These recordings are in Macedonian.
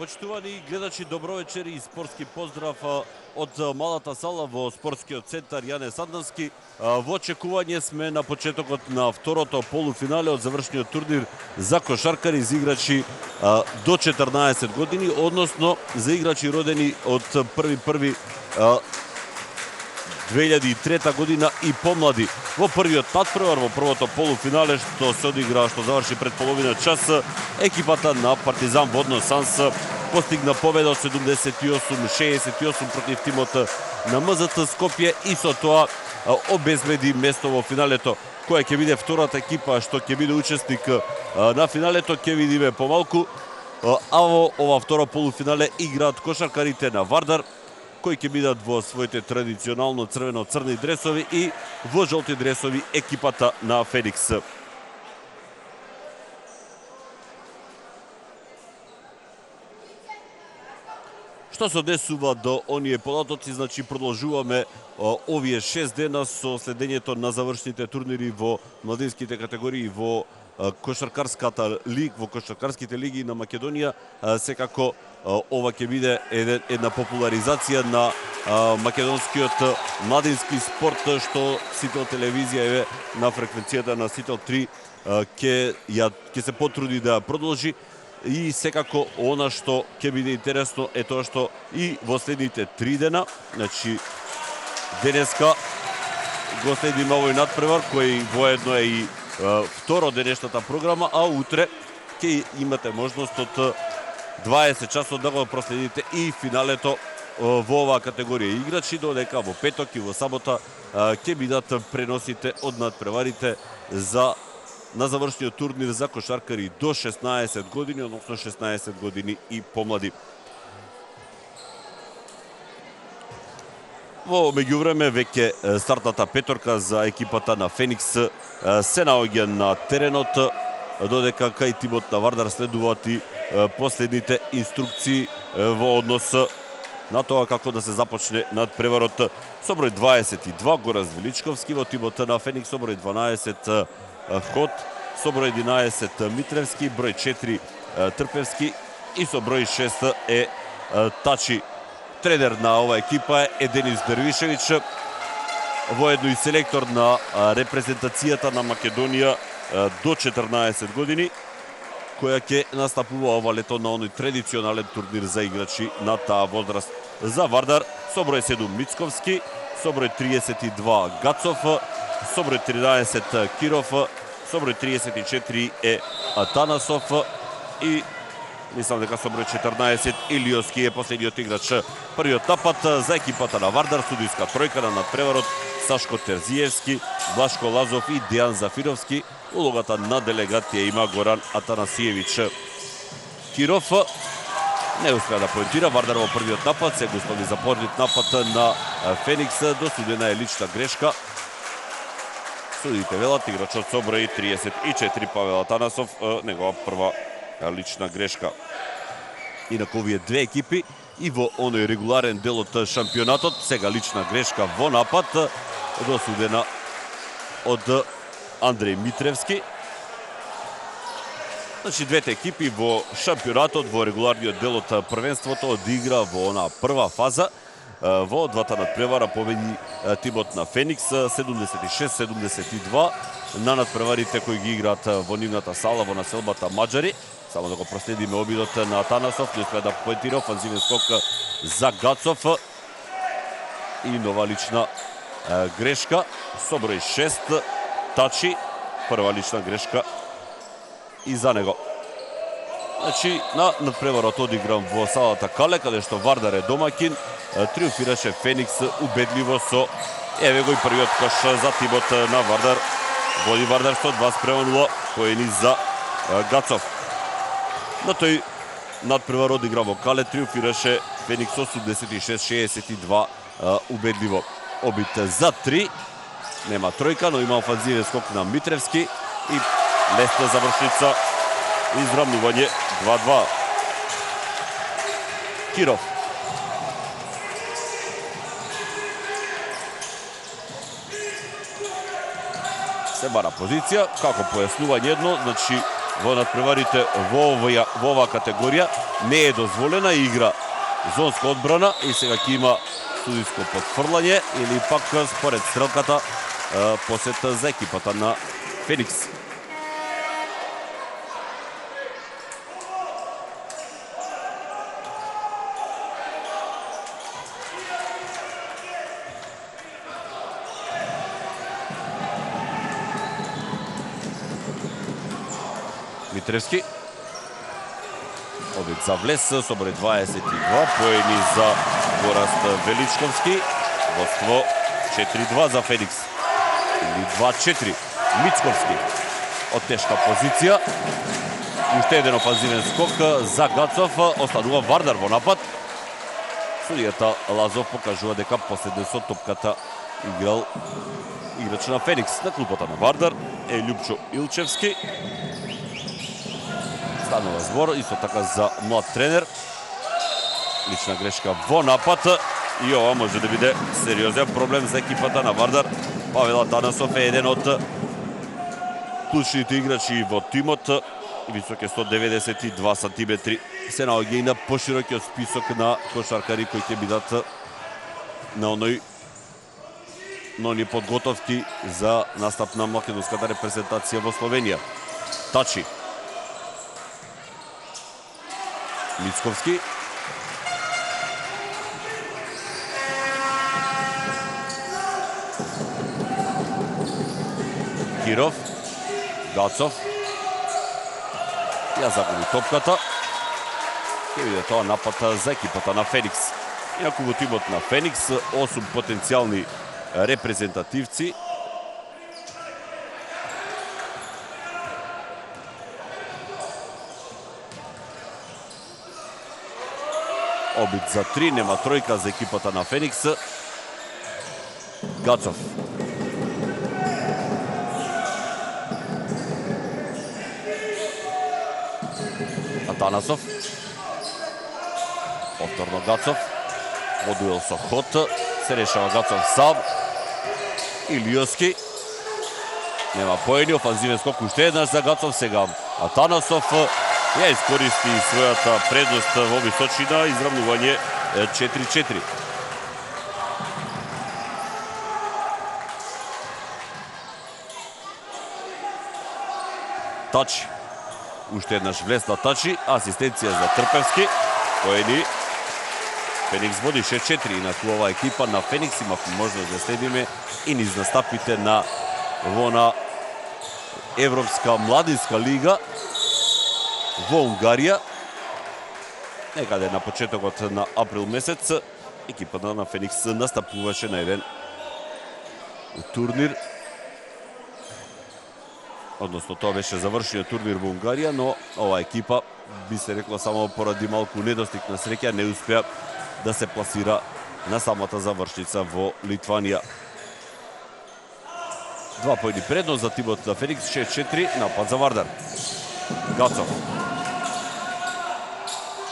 Почитувани гледачи, добро вечер и спортски поздрав од малата сала во спортскиот центар Јане Сандовски. Во очекување сме на почетокот на второто полуфинале од завршниот турнир за кошаркари за играчи до 14 години, односно за играчи родени од 1.1.2003 година и помлади. Во првиот надпревар, во првото полуфинале што се одигра, што заврши пред половина час, екипата на Партизан Водно Санс постигна победа од 78-68 против тимот на МЗТ Скопје и со тоа обезбеди место во финалето. Која ќе биде втората екипа што ќе биде учесник на финалето, ќе видиме помалку. А во ова второ полуфинале играат кошаркарите на Вардар, кои ќе бидат во своите традиционално црвено-црни дресови, и во жолти дресови екипата на Феникс. Што се однесува до оние податоци, значи продолжуваме овие 6 дена со следењето на завршните турнири во младинските категории во кошаркарските лиги на Македонија. Секако ова ќе биде една популаризација на македонскиот младински спорт, што Сител телевизија е на фреквенцијата на Сител 3 ќе се потруди да продолжи. И секако она што ќе биде интересно е тоа што и во следните 3 дена, значи денеска го следиме овој надпревар кој воедно е и второ денешната програма, а утре ќе имате можност од 20 часот да го проследите и финалето во оваа категорија играчи, додека во петок и во сабота ќе бидат преносите од надпреварите на завршниот турнир за кошаркари до 16 години, односно 16 години и помлади. Во меѓувреме веќе стартната петорка за екипата на Феникс се наоѓа на теренот, додека кај тимот на Вардар следуваат и последните инструкции во однос на тоа како да се започне надпреварот. Со број 22 Гораз Величковски, во тимот на Феникс со број 12 Вход, со број 11 Митревски, број 4 Трпевски и со број 6 е Тачи. Тренер на оваа екипа е Денис Дервишевич, воедно и селектор на репрезентацијата на Македонија до 14 години, која ќе настапува ова лето на оној традиционален турнир за играчи на таа возраст. За Вардар со број 7 Мицковски, со број 32 Гацов, со број 13 Киров, со број 34 е Атанасов и мислам дека со број 14 Илиоски е последниот играч. Првиот напад за екипата на Вардар, судиска тројка на надпреварот Сашко Терзиевски, Блашко Лазов и Дејан Зафировски. Улогата на делегатија има Горан Атанасиевич. Киров не успеа да поентира. Вардар во првиот напад се готови за првиот напад на Феникс. Досудена е лична грешка. Судите велат играчот со број 34 Павел Атанасов, негова прва лична грешка. Инаку овие две екипи и во оној регуларен дел од шампионатот, сега лична грешка во напад, досудена од Андреј Митревски. Значи двете екипи во шампионатот, во регуларниот дел од првенството одигра во онаа прва фаза. Во двата надпревара победи тимот на Феникс 76-72 на надпреварите кои ги играат во нивната сала во населбата Маџари. Само да го проследиме обидот на Атанасов, не успеа да поентира, офанзивен скок за Гацов и нова лична грешка со број 6 Тачи, прва лична грешка и за него. Значи, на надпреварот одигран во салата Кале, каде што Вардар е домакин, триумфираше Феникс убедливо со еве го и првиот кош за тимот на Вардар. Води Вардар со 2:0, поени за Гацов. На тој надпревар одигран во Кале, триумфираше Феникс 86-62 убедливо. Обид за 3, нема тројка, но има офанзивен скок на Митревски и лесна завршница, израмнување 2:2. Киров. Се бара позиција, како појаснување едно, значи во надпреварите во оваа категорија. Не е дозволена игра зонска одбрана и сега ќе има судиско потфрлање или пак според стрелката посета за екипата на Феникс. Митревски. Обид за влез со број 22, поени за Гораст Величковски. Водство 4-2 за Феникс. Или 2-4. Мицковски од тешка позиција. Уште еден офанзивен скок за Гацов. Останува Вардар во напад. Судијата Лазов покажува дека последен со топката играл играч на Феникс. На клупата на Вардар е Љупчо Илчевски. Станува збор, исто така за млад тренер. Лична грешка во напад и ова може да биде сериозен проблем за екипата на Вардар. Павел Атанасов е еден од клучните играчи во тимот. Висок е 192 сантиметри. Се наоѓа и на поширокиот список на кошаркари кои ќе бидат на оние подготовки за настап на македонската репрезентација во Словенија. Тачи. Мицковски. Киров. Гацов. Ја загуби топката. Ќе биде тоа напад за екипата на Феникс. Иако во тимот на Феникс 8 потенцијални репрезентативци. Обид за 3, нема тројка за екипата на Феникс. Гацов. Атанасов. Повторно Гацов. Во дуел со ход. Се решава Гацов сам. Илиоски. Нема поени, офанзивен скок уште еднаш за Гацов. Сега Атанасов ја искористи својата предност во височина, изравнување 4-4. Тачи. Уште еднаш влесна Тачи, асистенција за Трпевски. Поени. Феникс води 6-4, инаку ова екипа на Феникс има можност да следиме и низ настапите на во Европска младинска лига во Унгарија. Некаде на почетокот на април месец екипата на Феникс настапуваше на еден турнир. Односно, тоа беше завршениот турнир во Унгарија, но ова екипа, би се рекло само поради малку недостиг на среќа, не успеа да се пласира на самата завршница во Литванија. 2 поени предност за тимот на Феникс, 6-4, напад за Вардар. Гацов.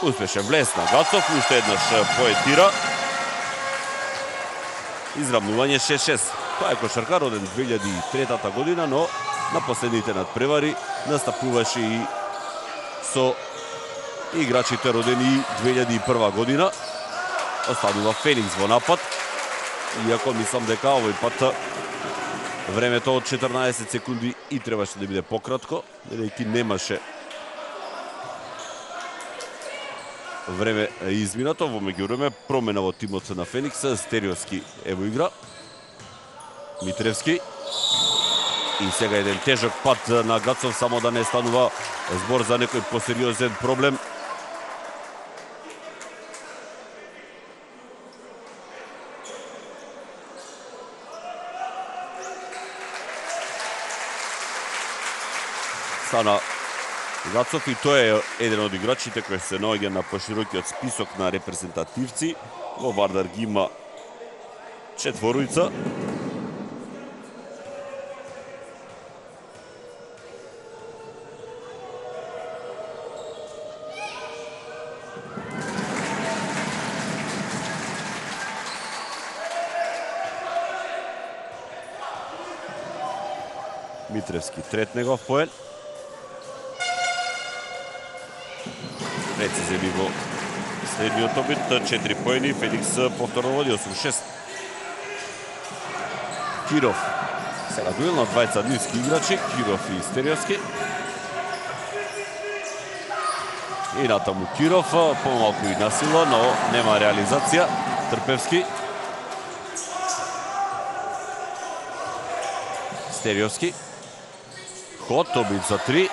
Успешен влез на Гацов, уште еднаш поетира. Изравнување 6-6. Тоа е кошаркар роден 2003 година, но на последните надпревари настапуваше и со играчите родени 2001 година. Останува Феникс во напад. Иако мислам дека овој пат времето од 14 секунди и требаше да биде пократко, бидејќи немаше време изминато. Во меѓувреме промена во тимот на Феникс. Стериоски е во игра. Митревски. И сега еден тежок пат на Гацов, само да не станува збор за некој посериозен проблем. Стана Гацов и тој е еден од играчите кој се наоѓа на поширокиот список на репрезентативци. Во Вардар ги има 4. Митревски трет негов поен. прецизен во следниот обид. 4 поени, Феникс повторно води 8-6. Киров. Сега дуел на двајца нивски играчи, Киров и Стериовски. И натаму Киров, помалку и насила, но нема реализација. Трпевски. Стериовски. Ход, обид за 3.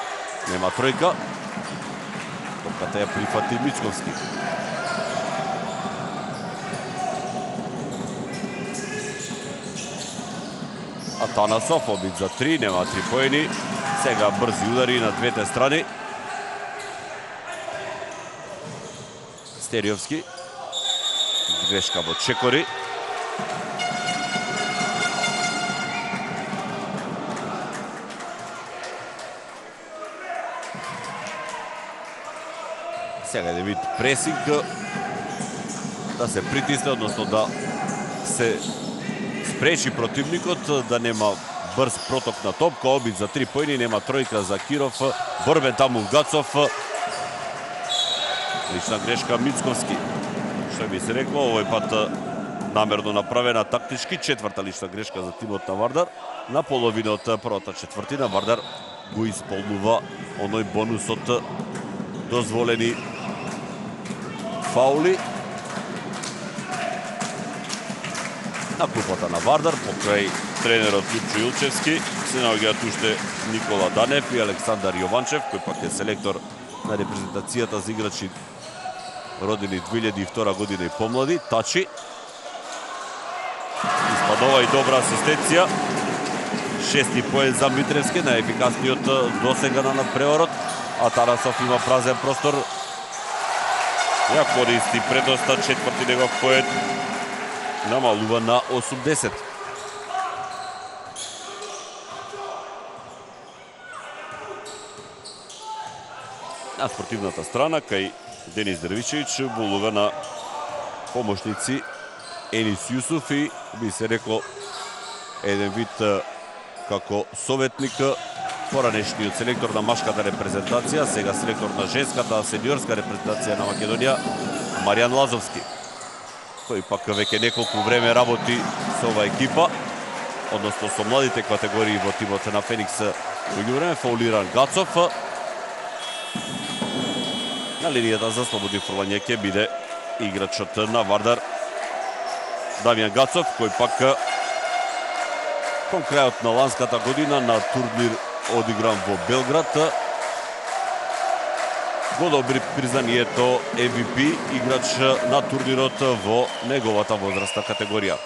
Нема тројка. Топката ја прифати Мицковски. Атанасов, обид за 3, нема 3 поени. Сега брзи удари на двете страни. Стериовски. Грешка во Чекори. Сега да вид пресинг, да се притисне, односно да се спречи противникот, да нема брз проток на топка. Обид за 3 поени, нема тројка за Киров. Борбен таму Гацов. Лична грешка Мицковски. Што би се рекло, овој пат намерно направена тактички. Четврта лична грешка за тимот на Вардар. На половина од првата четвртина Вардар го исполнува оној бонус од дозволени фаули. На клупата на Вардар, покрај тренерот Липчо Илчевски, се наоѓаат уште Никола Данев и Александар Јованчев, кој пак е селектор на репрезентацијата за играчи родени 2002 година и помлади. Тачи. Испадова и добра асистенција. 6 поен за Митревски, најефикасниот досега на надпреварот. Атанасов има празен простор. Ја користи предноста, четврти негов поен. Намалува на 80. На спортивната страна, кај Денис Дервичевич, болува на помошници Енис Јусуф и би се рекло еден вид како советник, поранешниот селектор на машката репрезентација, сега селектор на женската сениорска репрезентација на Македонија, Маријан Лазовски, кој пак веќе неколку време работи со ова екипа, односно со младите категории во тимот на Феникс. Во време фаулиран Гацов. На линијата за слободни фрлање ќе биде играчот на Вардар Дамјан Гацов, кој пак кон крајот на ланската година на турнир одигран во Белград го добри признанието MVP играч на турнирот во неговата возрастна категорија.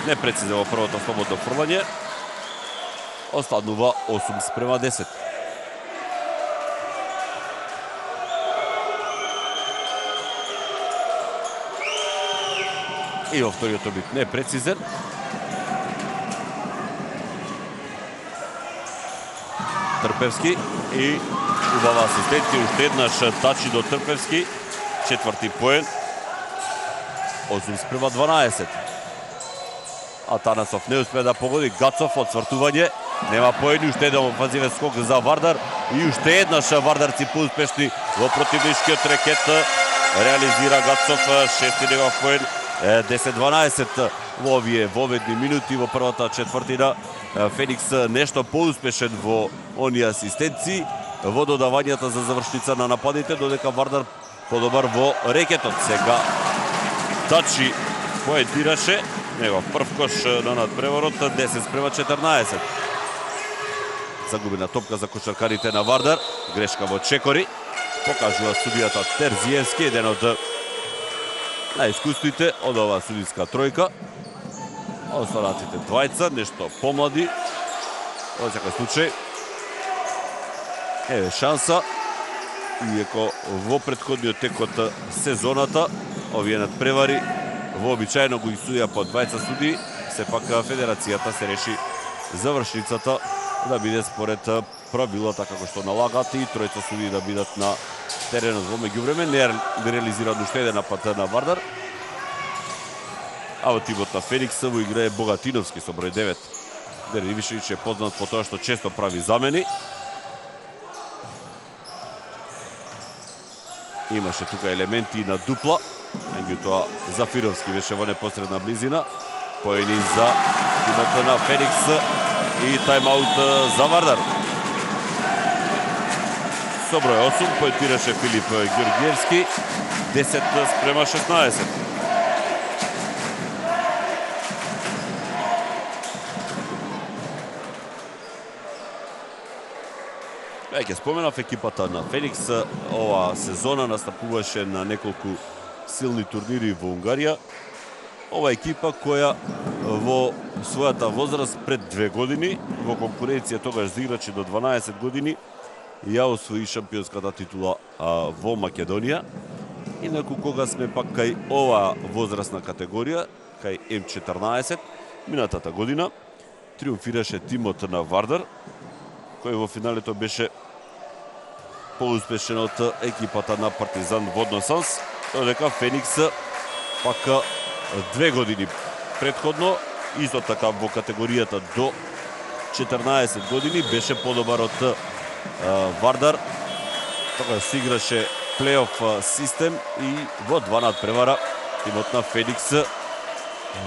Непрецизен во првото слободно фрлање, останува 8:10. И во вториот обид непрецизен. Трпевски и убава асистенција, уште еднаш тачи до Трпевски, четврти поен, 8:12. Атанасов не успе да погоди, Гацов отсвртување, нема поени, уште еден офанзивен скок за Вардар и уште еднаш вардарци поуспешни во противничкиот рекет. Реализира Гацов, шести негов поен, 10-12 во овие воведни минути во првата четвртина. Феникс нешто поуспешен во оние асистенции, во додавањата за завршница на нападите, додека Вардар подобар во рекетот. Сега Тачи поентираше, негов прв кош на надпреварот, 10:14. Загубена топка за кошаркарите на Вардар, грешка во Чекори, покажува судијата Терзиевски, еден од најискусните од оваа судиска тројка. Останатите двајца, нешто помлади. Во секој случај, еве шанса, иако во претходниот тек од сезоната, овие надпревари вообичаено го исудија по двајца суди, сепак федерацијата се реши завршницата да биде според правилата како што налагаат и тројца суди да бидат на теренот. Во меѓувреме не реализиран уште еден напад на Вардар, а во тимот на Феникс во игра е Богатиновски со број 9. Дервишевич е познат по тоа што често прави замени. Имаше тука елементи на дупла, меѓутоа Зафировски беше во непосредна близина. Поени за тимот на Феникс и тајмаут за Вардар. Со број 8 поетираше Филип Ѓорѓиевски, 10-16. Веќе споменав, екипата на Феникс оваа сезона настапуваше на неколку силни турнири во Унгарија. Ова екипа која во својата возраст пред 2 години, во конкуренција тогаш за играчи до 12 години, ја освои шампионската титула во Македонија. Инаку кога сме пак кај оваа возрастна категорија, кај М14, минатата година, триумфираше тимот на Вардар, кој во финалето беше поуспешен од екипата на Партизан Водносанс, додека Феникс пак 2 години претходно, исто така во категоријата до 14 години, беше подобар од Вардар. Тогаш се играше плейоф систем и во 2 надпревара тимот на Феникс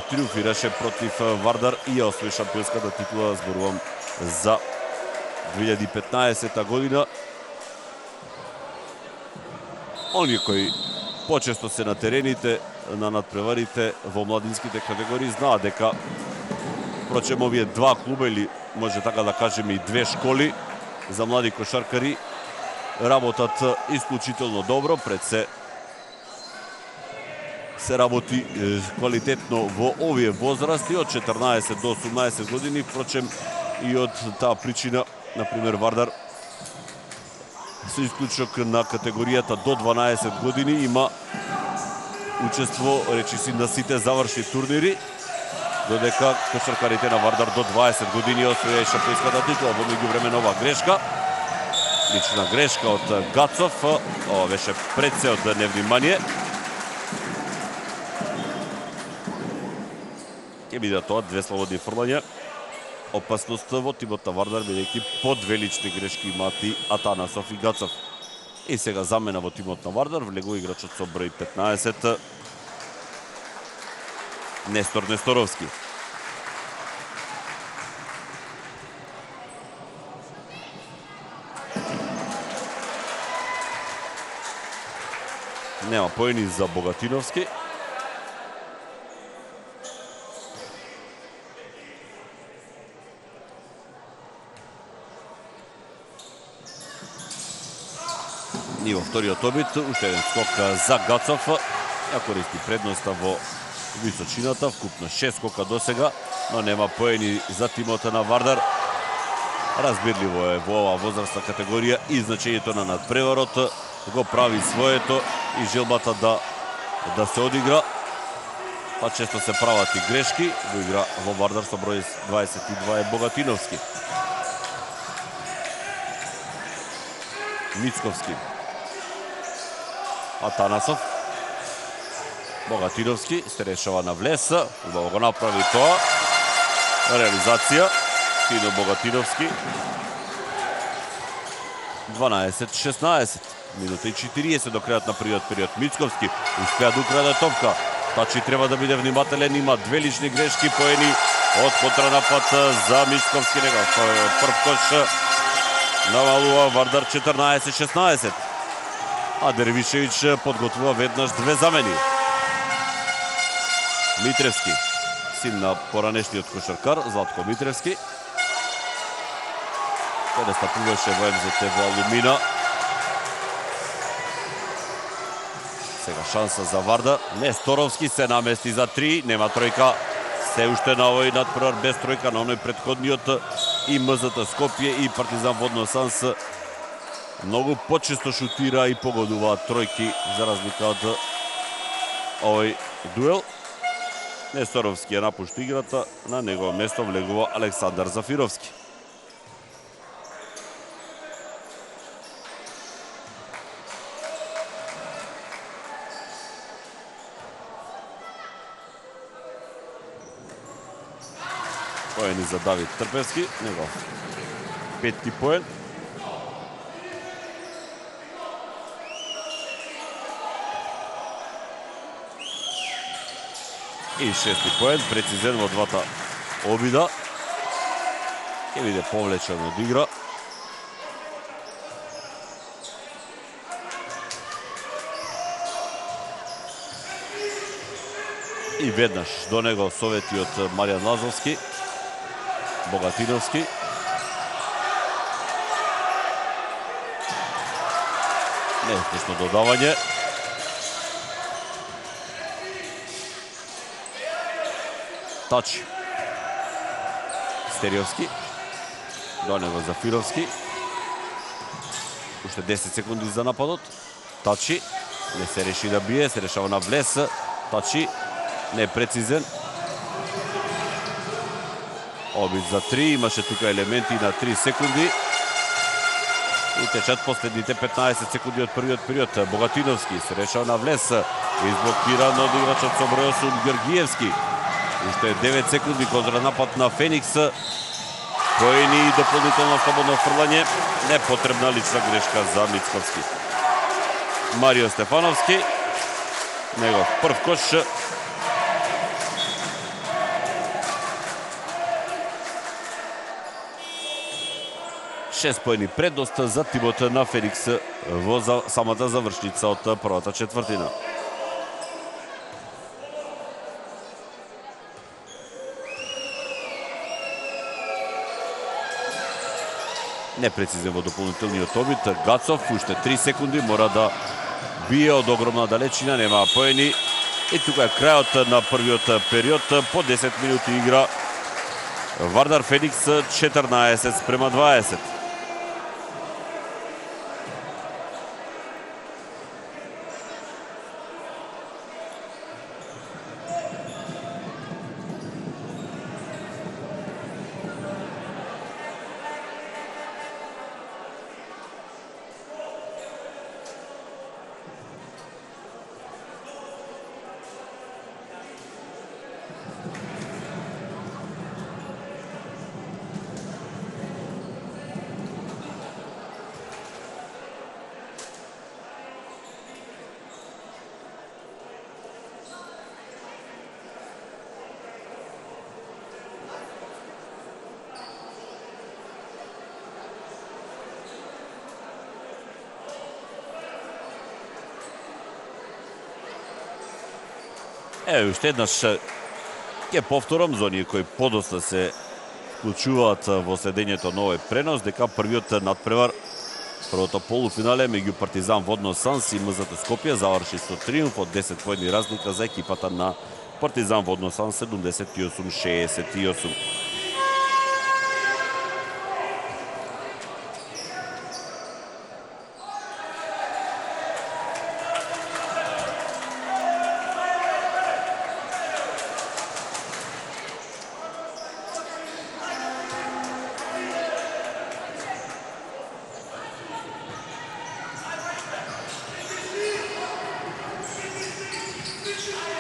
триумфираше против Вардар и ја освои шампионската титула, зборувам за 2015 година. Оние кои почесто се на терените, на надпреварите во младинските категории, знаат дека впрочем овие 2 клуба, или може така да кажеме и 2 школи за млади кошаркари, работат исклучително добро. Пред се работи квалитетно во овие возрасти од 14 до 18 години. Впрочем и од таа причина, например, Вардар со исклучок на категоријата до 12 години има учество, речиси, на сите завршни турнири, додека кошаркарите на Вардар до 20 години освоија шампионската титула. Во меѓувреме нова грешка, лична грешка од Гацов, ова беше пред се од невнимание. Ќе биде тоа 2 слободни фрлања. Опасност во тимот на Вардар, бидејќи по 2 лични грешки имаат и Атанасов и Гацов. И сега замена во тимот на Вардар, влегува играчот со број 15, Нестор Несторовски. Нема поени за Богатиновски. И во вториот обид, уште еден скок за Гацов. Ја користи предноста во височината, вкупно 6 скока до сега, но нема поени за тимот на Вардар. Разбирливо е во оваа возрастна категорија и значењето на надпреварот го прави своето и желбата да се одигра. Па често се прават и грешки. Во игра во Вардар со број 22 е Богатиновски. Мицковски. Атанасов. Богатиновски се решава на влез. Убаво го направи тоа. Реализација. Тино Богатиновски. 12-16. Минута и 40 до крајот на првиот период. Мицковски успеа да украде топка. Тачи треба да биде внимателен. Има 2 лични грешки поени од контранапад за Мицковски. Прв кош навалува Вардар 14-16. А Дервишевиќ подготвува веднаш 2 замени. Митревски, син на поранешниот кошаркар Златко Митревски. Тој настапуваше во МЗТ во Алумина. Сега шанса за Вардар. Несторовски се намести за 3, нема тројка. Се уште на овој надпревар без тројка, на оној претходниот и МЗТ Скопје и Партизан Водносанс многу почесто шутира и погодуваат тројки за разлика од овој дуел. Несторовски ја напушти играта, на негово место влегува Александар Зафировски. Поени за Давид Трпевски, негов 5-ти поен. И шести поен, прецизен во двата обида. Ќе биде повлечен од игра. И веднаш до него совети од Маријан Лазовски, Богатиновски. Неуспешно додавање. Тач. Стериовски. До него Зафировски. Уште 10 секунди за нападот. Тачи. Не се реши да бие, се решава на влез. Тачи. Не е прецизен. Обид за 3. Имаше тука елементи на 3 секунди. И течат последните 15 секунди од првиот период. Богатиновски се решава на влез. Изблокиран од играчот со број 8 Георгиевски. Уште 9 секунди контранапад на Феникс. Поени и дополнително слободно фрлање. Непотребна лична грешка за Мицковски. Марио Стефановски. Негов прв кош. Шест поени предност за тимот на Феникс во самата завршница од првата четвртина. Непрецизен во дополнителниот обид. Гацов, уште 3 секунди, мора да бие од огромна далечина, нема поени. И тука е крајот на првиот период. По 10 минути игра Вардар Феникс 14-20. Уште еднаш ќе повторам за оние кои подоста се вклучуваат во следењето на овој пренос, дека првиот надпревар, првото полуфинале меѓу Партизан Водно Санс и МЗТ Скопје заврши со триумф од 10 поени разлика за екипата на Партизан Водно Санс 78-68.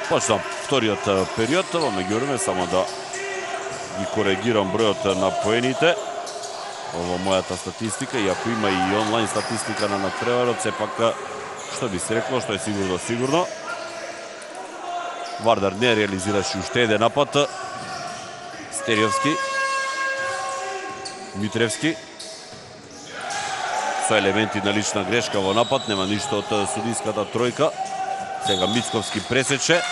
Почнам вториот период, во меѓувреме само да ги коригирам бројот на поените во мојата статистика, иако има и онлайн статистика на надпреварот, сепак што би се рекло, што е сигурно. Вардар не реализираше уште еден напад. Стериовски, Митревски со елементи на лична грешка во напад, нема ништо од судиската тројка. Сега Мицковски пресече.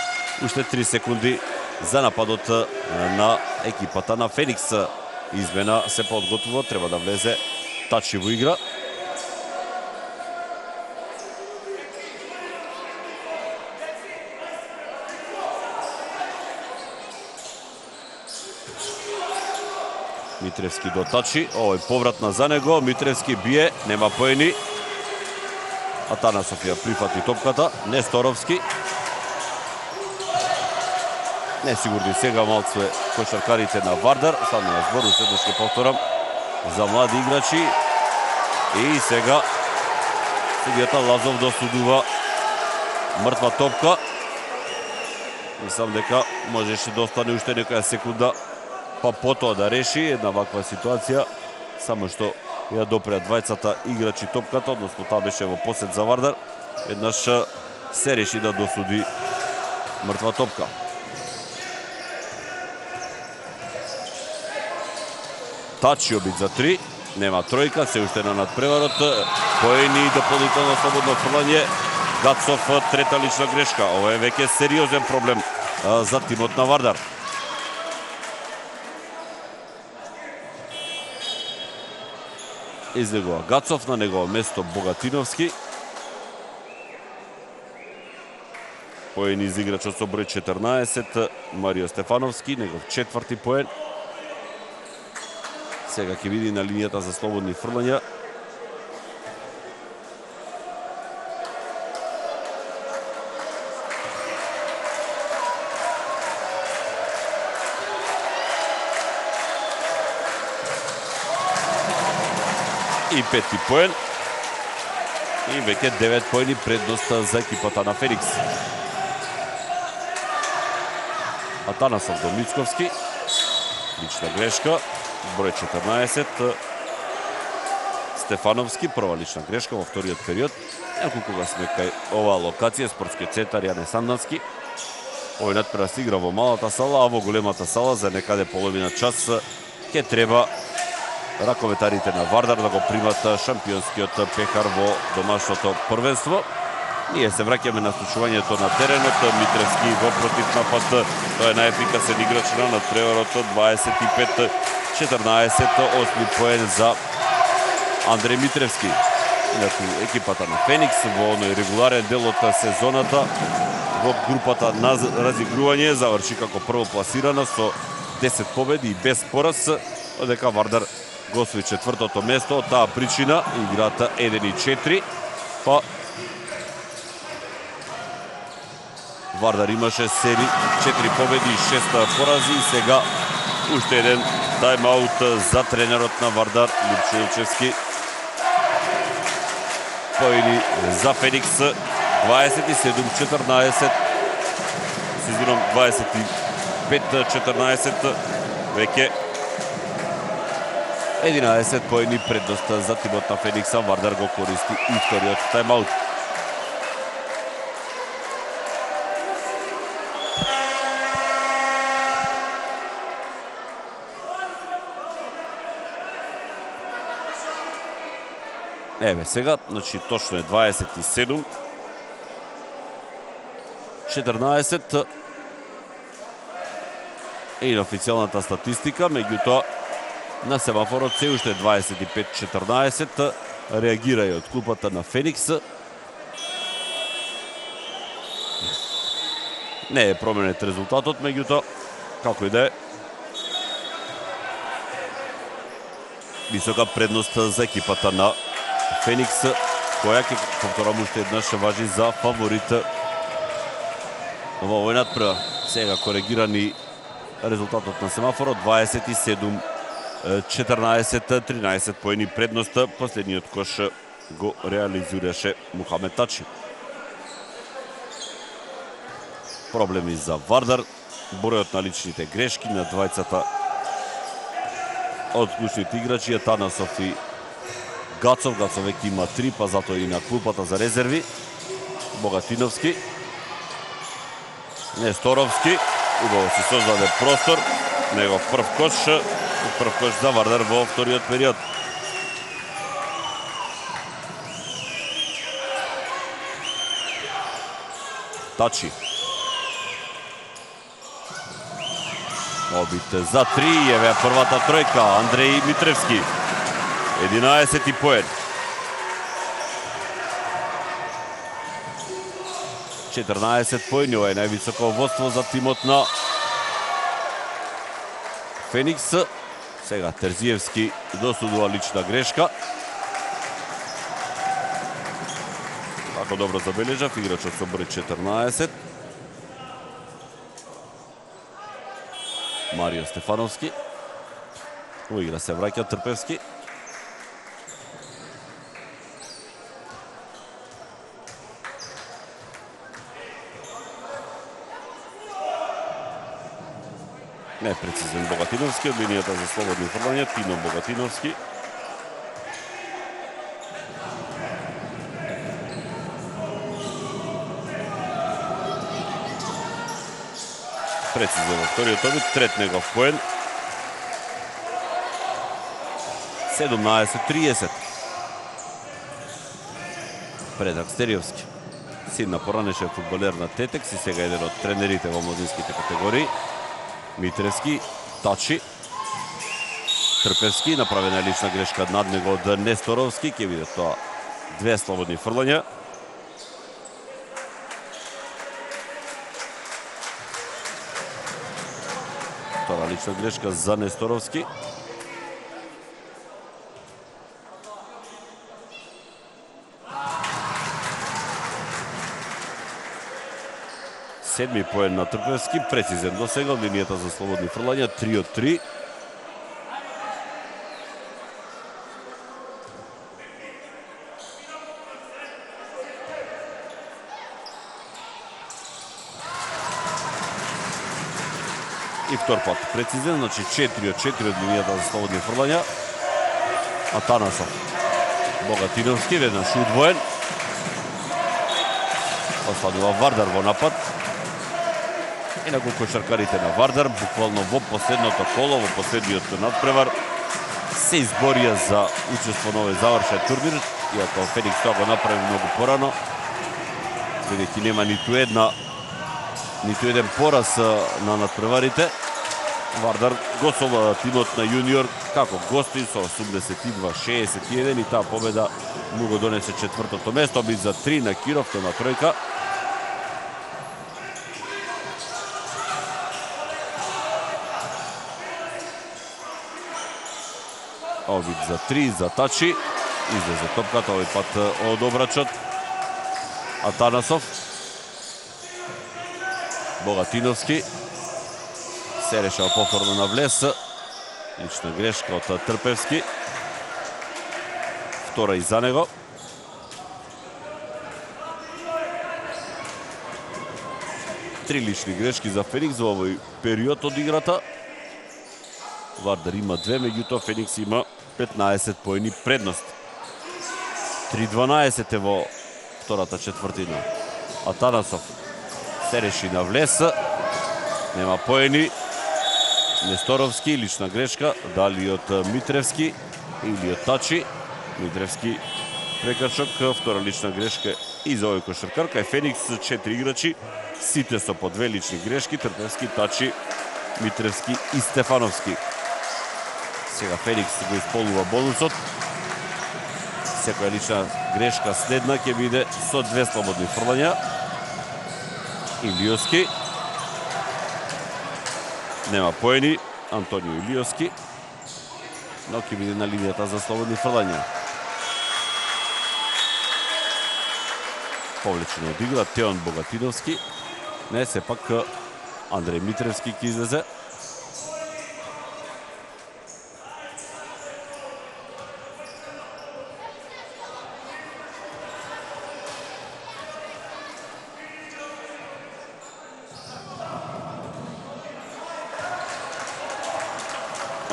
Уште 3 секунди за нападот на екипата на Феникс. Измена се подготвува, треба да влезе Тачи во игра. Митревски до Тачи, овој повратна за него, Митревски бие, нема поени. Атанасов ја прифати топката, Несторовски. Несигурни сега малце кошаркарите на Вардар. Станува збор, следнаш ќе повторам, за млади играчи. И сега судијата Лазов досудува мртва топка. Мислам дека можеше да остане уште некоја секунда па потоа да реши една ваква ситуација, само што ја допреа двајцата играчи топката, односно таа беше во посет за Вардар. Еднаш се реши да досуди мртва топка. Тачи обид за 3. Нема тројка, се уште на надпреварот. Поени и дополнително слободно фрлање. Гацов трета лична грешка. Ова е веќе сериозен проблем за тимот на Вардар. Излегува Гацов, на негово место Богатиновски. Поен из играчот со број 14, Марио Стефановски, негов четврти поен. Сега ќе види на линијата за слободни фрлања. И пети поен. И веќе 9 поени предноста за екипата на Феникс. Атанасов до Мицковски. Лична грешка. Број 14. Стефановски. Прва лична грешка во вториот период. Еко кога сме кај оваа локација, спортскиот центар Јане Сандански. Овој надпревар се игра во малата сала, а во големата сала за некаде половина час ќе треба раковетарите на Вардар да го примат шампионскиот пехар во домашното првенство. Ние се враќаме на случувањето на теренот. Митревски во против напад. Тој е најефикасен играч на надпреварот. 25-14, осми поен за Андреј Митревски. Инаку екипата на Феникс во оној регуларен дел од сезоната во групата на разигрување заврши како прво пласирана со 10 победи и без пораз, одека Вардар го освои четвртото место. Од таа причина играта 1-4, па Вардар имаше сери 4 победи и 6 порази и сега уште еден тајм-аут за тренерот на Вардар Лјупчо Илчевски. Поени за Феникс 27-14, сезоном 25-14, веќе 11 поени предноста за тимот на Феникса. Вардар го користи и вториот тајм-аут. Еве сега, значи точно е 27-14. И на официјалната статистика, меѓутоа на семафорот се уште 25-14. Реагира и од клупата на Феникс. Не е променет резултатот, меѓутоа како и да е, висока предност за екипата на Феникс, која ќе повторам уште еднаш важи за фаворит во овој надпревар. Сега коригирани резултатот на семафорот 27-14, 13 поени предноста. Последниот кош го реализираше Мухамед Тачи. Проблеми за Вардар, бројот на личните грешки на двајцата од клучните играчи Атанасов и Гацов. Гацов веќе има 3, па затоа и на клупата за резерви. Богатиновски, Несторовски, убаво се создаде простор. Негов прв кош за Вардар во вториот период. Тачи. Обид за 3, еве првата тројка, Андреј Митревски. 11 поен. 14 поени, ова е највисоко водство за тимот на Феникс. Сега Терзиевски досудува лична грешка. Како добро забележав, играчот со број 14. Марио Стефановски. Во игра се враќа Трпевски. Непрецизен Богатиновски од линијата за слободни фрлања. Тино Богатиновски. Прецизен во вториот обид, трет негов поен. 17-30. Предраг Стериовски. Син поранешен фудбалер на Тетекс и сега еден од тренерите во младинските категории. Митревски, тачи. Трпевски, направена лична грешка над него од Несторовски. Ке биде тоа две слободни фрлања. Втора лична грешка за Несторовски. Седми поен на Трпевски, прецизен до сега, линијата за слободни фрлања, 3 од 3. И втор пат прецизен, значи 4 од 4 од линијата за слободни фрлања. Атанасов, Богатиновски, веднаш удвоен. Останува Вардар во напад. Инаку кошаркарите на Вардар, буквално во последното коло, во последниот надпревар, се изборија за учество на овој завршен турнир, иако Феникс тоа го направи многу порано, бидејќи нема ниту еден пораз на надпреварите. Вардар го совлада тимот на јуниор како гости со 82-61 и таа победа му го донесе четвртото место, бит за 3 на Киров, тема тројка. Обид за 3 за Тачи. Излезе топката овој пат од обрачот. Атанасов. Богатиновски. Се решава повторно на влез. Лична грешка од Трпевски. Втора и за него. Три лични грешки за Феникс во овој период од играта. Вардар има 2, меѓутоа Феникс има 15 поени предност. 3-12 е во втората четвртина. Атанасов се реши на влез. Нема поени. Несторовски, лична грешка, дали од Митревски или од Тачи. Митревски прекачок, втора лична грешка и за овој кошаркар. Кај Феникс 4 играчи, сите со по 2 лични грешки, Трпевски, Тачи, Митревски и Стефановски. Сега Феникс го исполнува бонусот. Секоја лична грешка следна ќе биде со 2 слободни фрлања. Илиоски. Нема поени. Антонио Илиоски. Но ќе биде на линијата за слободни фрлања. Повлечено од игра Теон Богатиновски. Не, сепак Андреј Митревски ќе излезе.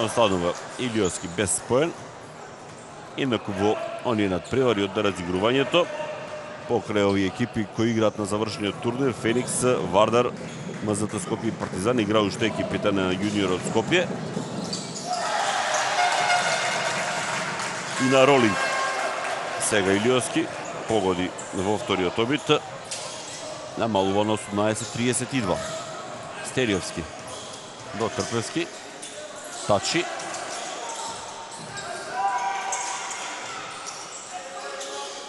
Останува Илиоски без поен. Инаку во оние надпревари од разигрувањето, покрај овие екипи кои играат на завршениот турнир, Феникс, Вардар, МЗТ Скопје и Партизан, игра уште екипите на јуниор од Скопје. И на ролинг сега Илиоски погоди во вториот обид. Намалува на 18-32. Стериовски до Трпевски. Тачи.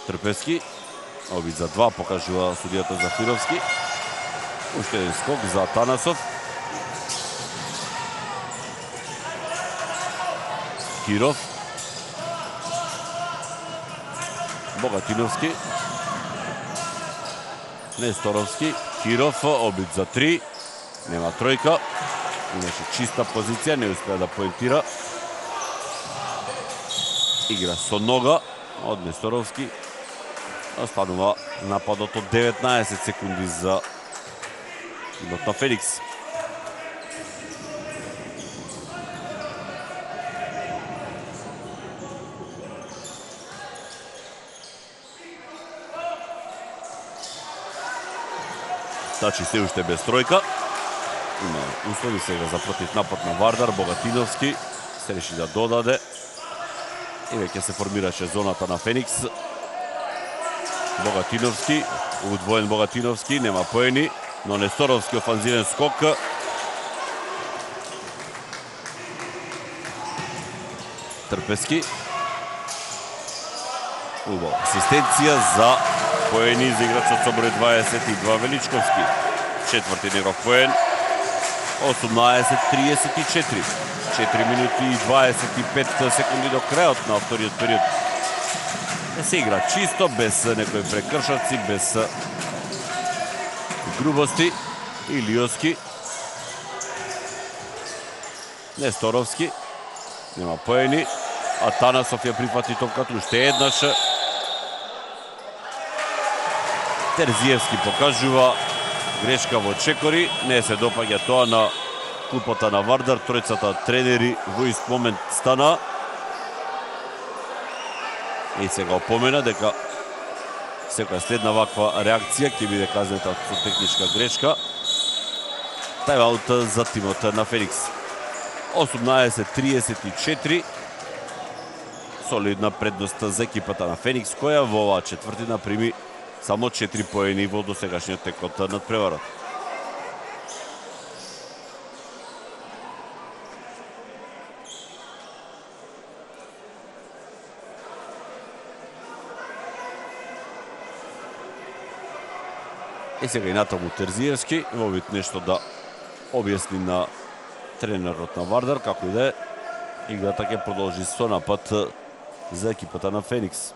Трпевски. Обид за 2 покажува судијата Зафировски. Уште еден скок за Атанасов. Киров. Богатиновски. Несторовски. Киров. Обид за 3. Нема тројка. Имаше чиста позиција, не успеа да поентира. Игра со нога од Несторовски. Останува нападот од 19 секунди за тимот на Феникс. Тачи се уште без тројка. Има услови сега за против напад на Вардар. Богатиновски се реши да додаде. И веќе се формираше зоната на Феникс. Богатиновски, удвоен Богатиновски, нема поени, но Несторовски офанзивен скок. Трпески. Убава асистенција за поени за играчот со број 22 Величковски. Четврти негов поен. 18:34. 4 минути и 25 секунди до крајот на вториот период. Се игра чисто, без некои прекршаци, без грубости. Илиоски. Несторовски. Нема поени. Атанасов ја прифати топката уште еднаш. Терзиевски покажува грешка во чекори. Не се допаѓа тоа на клупата на Вардар. Тројцата тренери во ист момент стана. И сега опомена дека секоја следна ваква реакција ќе биде казнета со техничка грешка. Тајмаут за тимот на Феникс. 18:34. Солидна предност за екипата на Феникс, која во оваа четвртина прими само 4 поени во досегашниот тек од надпреварот. И сега и натаму Терзиевски во вид нешто да објасни на тренерот на Вардар, како и да е. Играта ќе продолжи со напад за екипата на Феникс.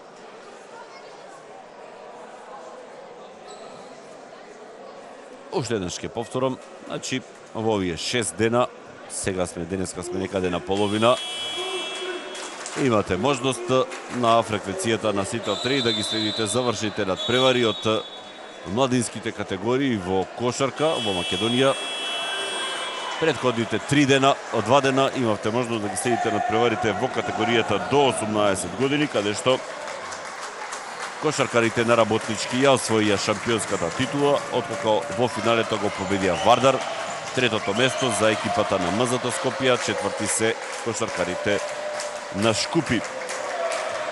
Уште еднаш ќе повторам, значи во овие 6 дена, денеска сме некаде на половина, имате можност на фреквенцијата на Сител 3 да ги следите завршните надпревари од младинските категории во кошарка во Македонија. Предходните 2 дена имавте можност да ги следите надпреварите во категоријата до 18 години, каде што кошаркарите на Работнички ја освоија шампионската титула, откако во финалето го победија Вардар. Третото место за екипата на МЗТ Скопје, четврти се кошаркарите на Шкупи.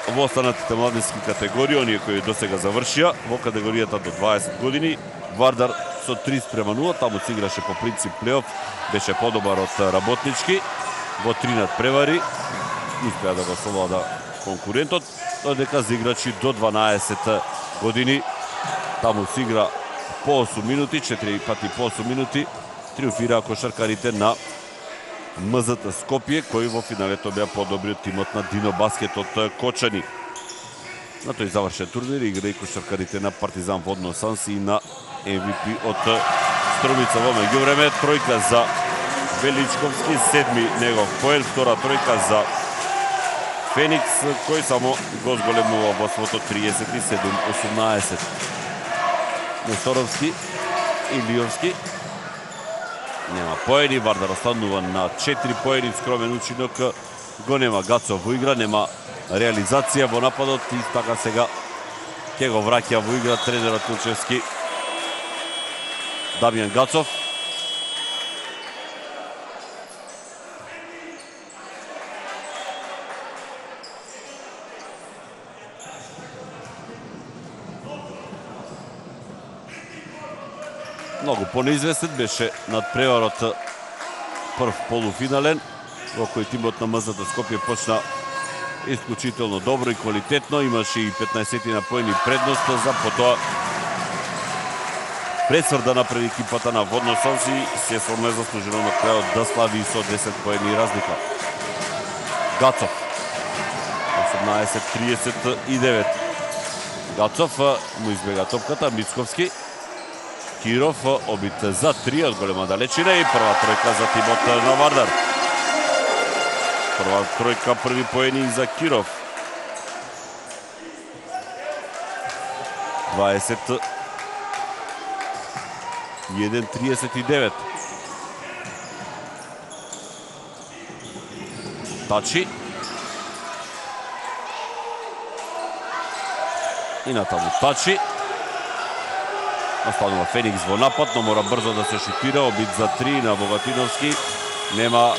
Во останатите младински категории, оние кои досега завршија, во категоријата до 20 години, Вардар со 3:0, таму се играше по принцип плейоф, беше подобар од Работнички. Во 3 надпревари успеа да го совлада конкурентот, додека за играчи до 12 години таму се игра по 8 минути, 4 пати по 8 минути, триумфираа кошаркарите на МЗТ Скопје, кои во финалето беа подобри од тимот на Дино Баскет од Кочани. На тој завршен турнир игра и кошаркарите на Партизан Водно Санси и на MVP од Струмица. Во меѓувреме тројка за Величковски, седми негов поен, втора тројка за Феникс, кој само го зголемува водството 37-18. Несторовски и Лиовски нема поени, Вардар останува на 4 поени, скромен учинок, го нема Гацов во игра, нема реализација во нападот и така сега ќе го враќа во игра тренерот Тучевски Дамјан Гацов. Многу понеизвестен беше надпреварот прв полуфинален, во кој тимот на МЗТ Скопје почна исклучително добро и квалитетно, имаше и 15 поени предност, за потоа пресврт да направи екипата на Водно Санси, се сформе заслужено на крајот да слави со 10 поени разлика. Гацов 18:39. Гацов му избега топката, Мицковски. Киров обид за 3 од голема далечина и прва тројка за тимот на Вардар. Прва тројка, први поени за Киров. 21:39. Тачи. И натаму Тачи. Останува Феникс во напад, но мора брзо да се шутира. Обид за 3 на Богатиновски. Нема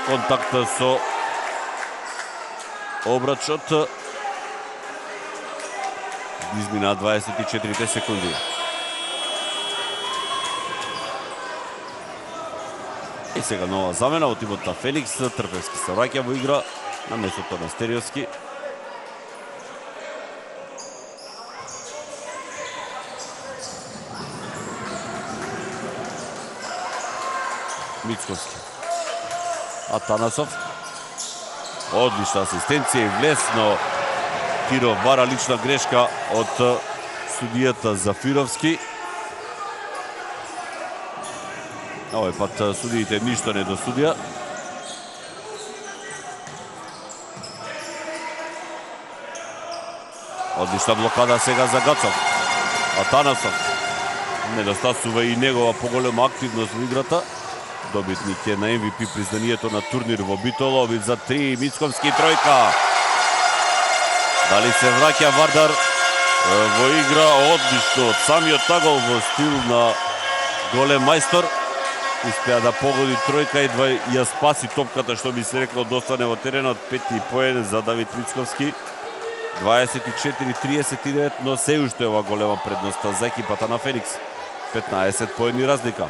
контакт со обрачот. Измина 24 секунди. И сега нова замена од тимот на Феникс. Трпевски се враќа во игра на местото на Стериовски. Мицковски. Атанасов. Одлична асистенција и влез, но Киров бара лична грешка од судијата Зафировски. Овој пат судиите ништо не досудија. Одлична блокада сега за Гацов. Атанасов. Недостасува и негова поголема активност во играта. Добитник е на MVP признанието на турнир во Битола. Обид за 3, Мицковски тројка. Дали се враќа Вардар во игра? Одлично од самиот тагол во стил на голем мајстор. Успеа да погоди тројка, едва ја спаси топката, што би се рекло, достане во теренот. Пети поен за Давид Мицковски. 24-39, но се уште ова голема предноста за екипата на Феникс. 15 поени разлика.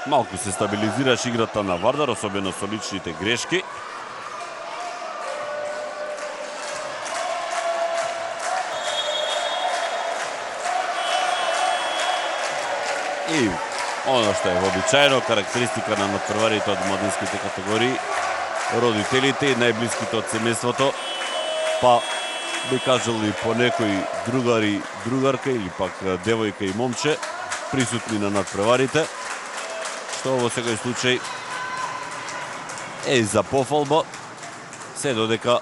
Малку се стабилизираш играта на Вардар, особено со личните грешки. И оно што е вообичаено, карактеристика на надпреварите од младинските категории, родителите и најблиските од семејството, па би кажали по некои другари, другарка или пак девојка и момче, присутни на надпреварите, што во секој случај е за пофалба, се додека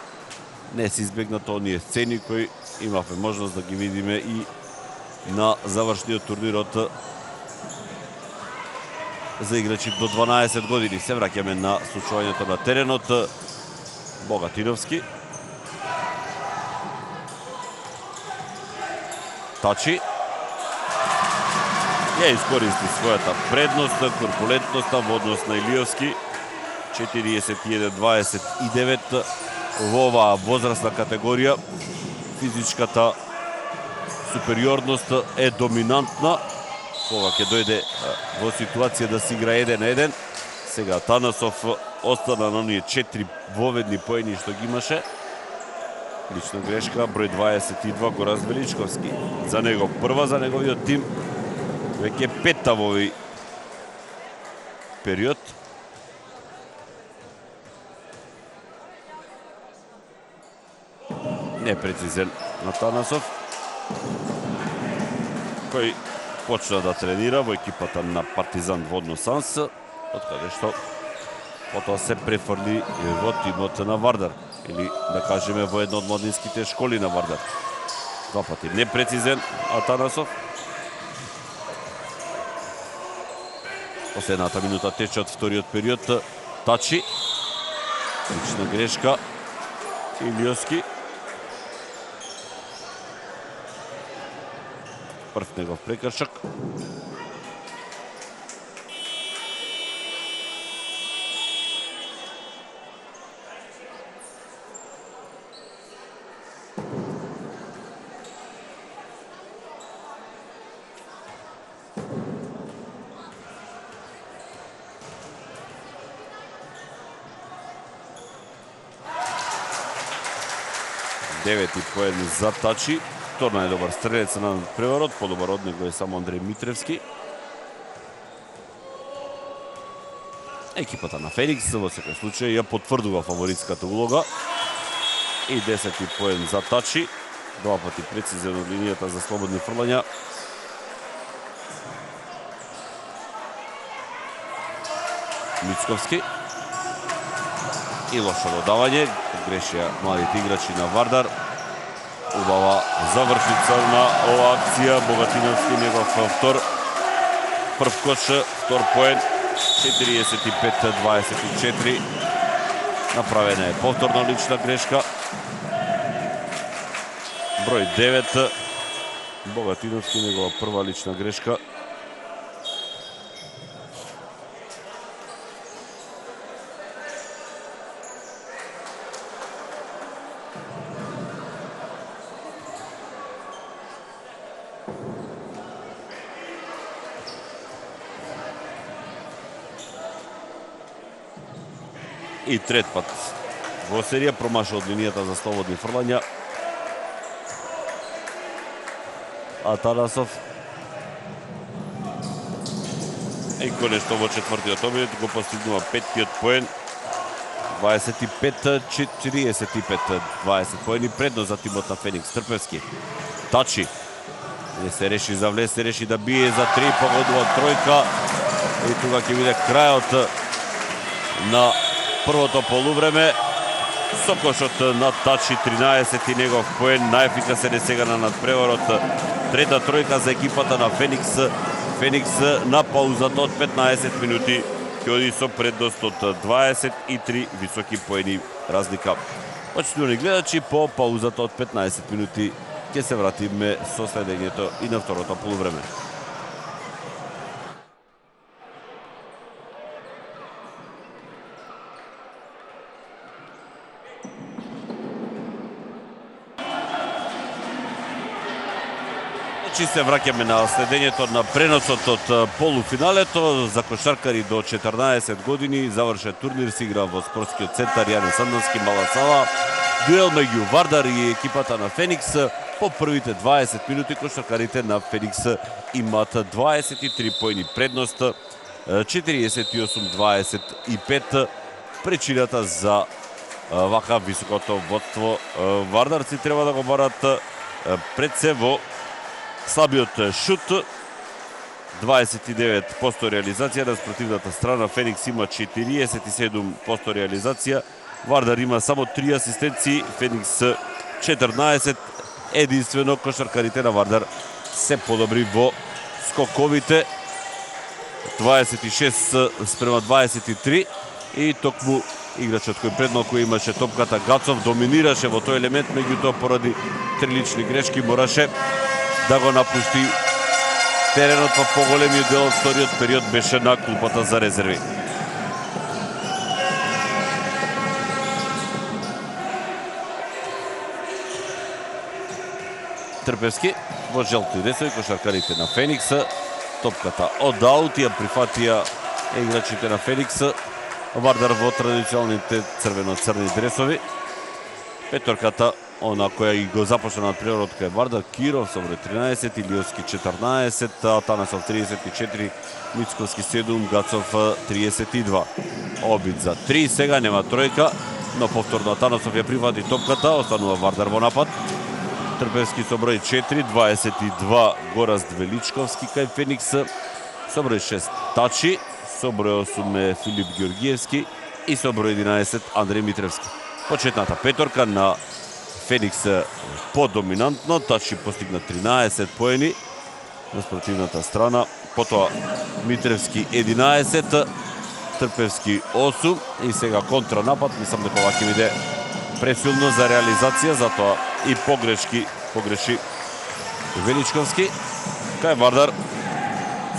не се избегнат оние сцени кои имавме можност да ги видиме и на завршниот турнирот за играчи до 12 години. Се враќаме на случувањето на теренот. Богатиновски. Тачи. Ја искористи својата предност, корпулентноста во однос на Илиовски. 41-29 во оваа возрастна категорија. Физичката супериорност е доминантна. Кога ќе дојде во ситуација да се игра 1-1. Сега Танасов остана на оние 4 воведни поени што ги имаше. Лична грешка, број 22, Гораз Величковски. За него прва, за неговиот тим. Веќе петта во овој период. Непрецизен на Танасов, кој почна да тренира во екипата на Партизан Водно Санс, од каде што потоа се префрли во тимот на Вардар, или да кажеме во една од младинските школи на Вардар. Два пати непрецизен Атанасов. Последната минута тече од вториот период. Тачи. Лична грешка. Илиовски. Прв негов прекршак. Девети поен за Тачи. Тоа најдобар стрелец на преварот, подобар од него е само Андреј Митревски. Екипата на Феникс во секој случај ја потврдува фаворитската улога. И 10-ти поен за Тачи. Два пати прецизен од линијата за слободни фрлања. Мицковски. и лошо додавање. Грешија младите играчи на Вардар. Убава завршица на оваа акција. Богатиновски негов втор. Прв кош, втор поен. 45-24. Направена е повторна лична грешка. Број 9. Богатиновски негова прва лична грешка. И трет пат во серија промашал од линијата за слободни фрлања. Атанасов. И конечно во четвртиот обид го постигнува петтиот поен. 25-45, 20 поени предност за тимот на Феникс. Трпевски. Тачи. Не се реши за влез, се реши да бие за 3, погодува тројка. И тука ќе биде крајот на првото полувреме. Со кошот на Тачи 13 и негов поен. Најефикасен е сега на надпреварот. Трета тројка за екипата на Феникс. Феникс на паузата од 15 минути ќе оди со предност од 23 високи поени разлика. Почитувани гледачи, по паузата од 15 минути ќе се вратиме со следењето и на второто полувреме. Се враќаме на следењето на преносот од полуфиналето. За кошаркари до 14 години завршен турнир се игра во спортскиот центар Јане Сандански, Мала Сала. Дуел меѓу Вардар и екипата на Феникс. По првите 20 минути кошаркарите на Феникс имаат 23 поени предност, 48-25. Причината за вака високото водство Вардарци треба да го барат пред се во слабиот шут. 29% реализација на спротивната страна. Феникс има 47% реализација. Вардар има само 3 асистенции. Феникс 14. Единствено кошаркарите на Вардар се подобри во скоковите. 26-23. И токму играчот кој предмалку имаше топката, Гацов, доминираше во тој елемент, меѓутоа поради трилични грешки мораше да го напушти теренот, па поголемиот дел од вториот период беше на клупата за резерви. Трпевски во желти десови кошаркарите на Феникс. Топката од аут ја прифатија играчите на Феникс. Вардар во традиционалните црвено-црни дресови. Петорката, она која и го започна на прерод кај Вардар, Киров со број 13, Илиовски 14, Атанасов 34, Мицковски 7, Гацов 32. Обид за 3, сега нема тројка, но повторно Атанасов ја прифати топката, останува Вардар во напад. Трпевски со број 4, 22 Гораст Величковски кај Феникс, со број 6 Тачи, со број 8 е Филип Георгиевски и со број 11 Андреј Митревски. Почетната петорка на Феникс подоминантно. Тачи постигна 13 поени на спротивната страна. Потоа Митревски 11, Трпевски 8 и сега контранапад. Мислам дека ова ќе биде пресилно за реализација, затоа и погреши Величковски. Кај Вардар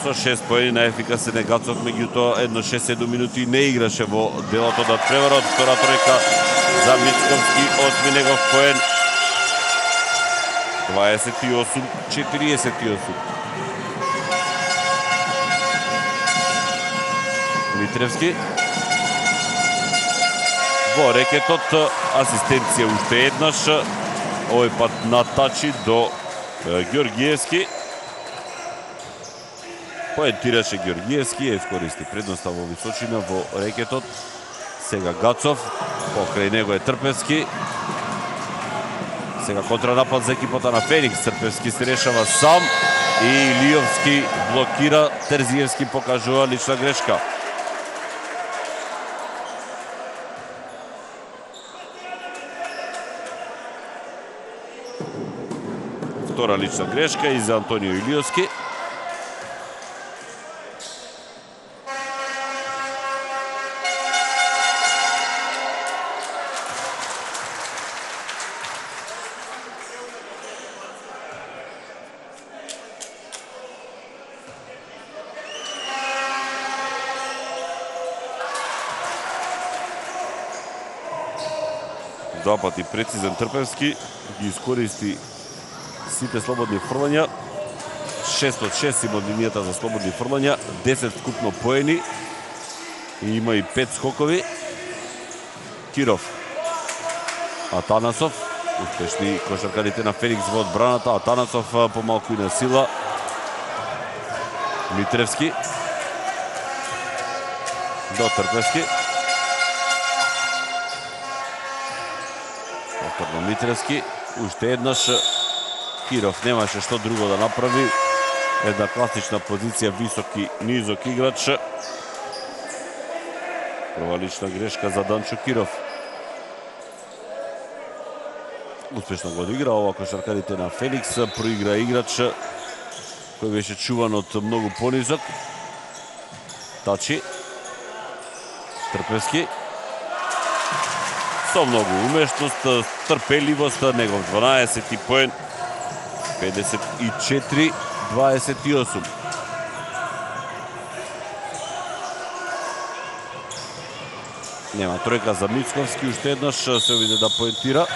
со 6 поени најефикасен е Гацов, меѓутоа едно 6-7 минути не играше во делот од надпреварот. Втора тројка за Мицковски, 8 негов поен. 28-48. Митревски во рекетот, асистенција уште еднаш, овој пат на Тачи до Георгиевски. Поентираше Георгиевски, искористи предноста во височина во рекетот. Сега Гацов, покрај него е Трпевски. Сега контранапад за екипата на Феникс. Трпевски се решава сам и Илиовски блокира. Терзиевски покажува лична грешка. втора лична грешка и за Антонио Илиовски. Два пати прецизен Трпевски, ги искористи сите слободни фрлања. 6 од 6 има од линијата за слободни фрлања, 10 скупно поени и има и 5 скокови. Киров, Атанасов, успешни кошаркарите на Феникс во одбраната. Атанасов помалку и на сила. Митревски до Трпевски. Повторно Митревски, уште еднаш. Киров немаше што друго да направи. Една класична позиција, високи, низок играч. Прва лична грешка за Данчо Киров. Успешно го одигра ова кошаркарите на Феникс. Проигра играч кој беше чуван од многу понизок. Тачи. Трпевски. Со многу умешност, трпеливост, негов 12 поен, 54-28. Нема тројка за Мицковски, уште еднаш се обиде да поентира.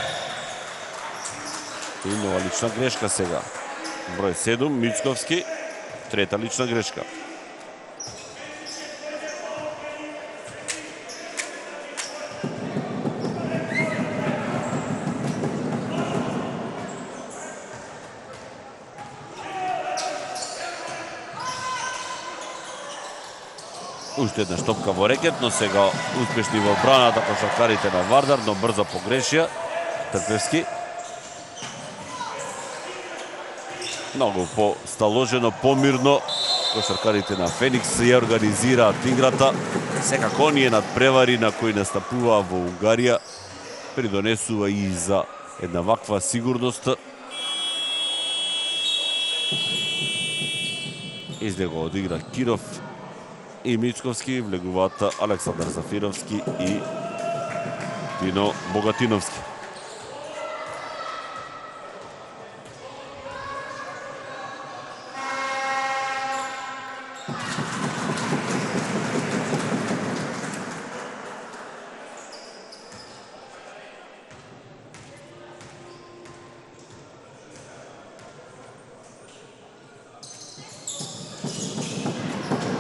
И нова лична грешка сега. Број 7, Мицковски, трета лична грешка. Уште една штопка во рекет, но сега успешни во одбраната кошаркарите на Вардар, но брзо погрешија. Трпевски. Многу посталожено, помирно. Кошаркарите на Феникс ја организираат играта. Секако оние надпревари на кои настапуваа во Унгарија придонесува и за една ваква сигурност. Излего одигра Киров и Мицковски, влегуваат Александар Зафировски и Тино Богатиновски.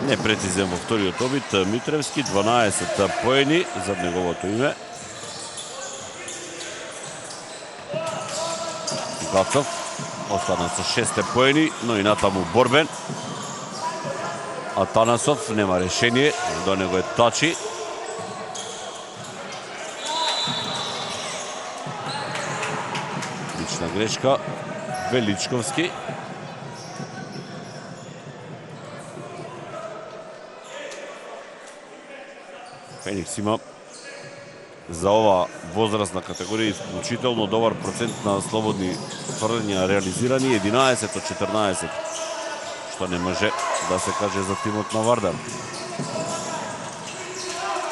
Непрецизен во вториот обид Митревски, 12 поени за неговото име. Гацов остана со 6 поени, но и натаму борбен. Атанасов нема решение, до него е Тачи. Лична грешка, Величковски. Феникс има за ова возрастна категорија исклучително добар процент на слободни фрлања реализирани, 11 од 14, што не може да се каже за тимот на Вардар.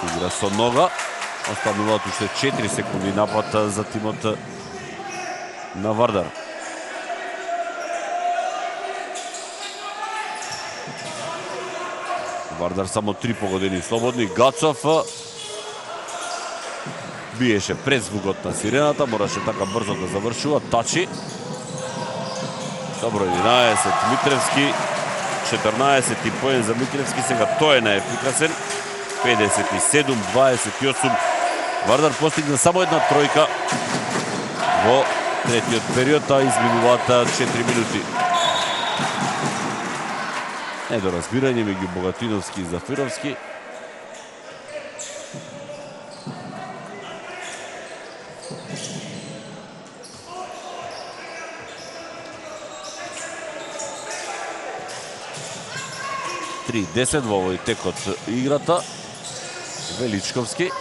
Игра со нога, остануваат уште 4 секунди напад за тимот на Вардар. Вардар само 3 погодени слободни. Гацов биеше пред звукот на сирената, мораше така брзо да завршува. Тачи. Добро 11 Митревски, 14 поен за Митревски, сега тој е наефикасен. 57-28. Вардар постигна само една тројка во третиот период, а изминуваат 4 минути. Недоразбирање меѓу Богатиновски и Зафировски. Три 10 во овој тек од играта. Величковски.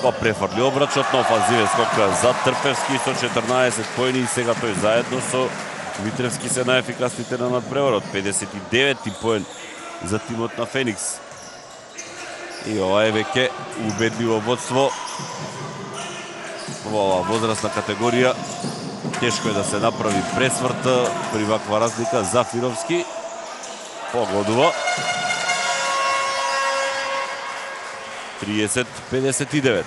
Па префрли обрачот на офанзивен скок за Трпевски со 14 поени и сега тој заедно со Митревски се најефикасните на надпреварот. 59 поен за тимот на Феникс. И ова е веќе убедливо водство во оваа возрастна категорија. Тешко е да се направи пресврт при ваква разлика. Зафировски погодува. 30-59.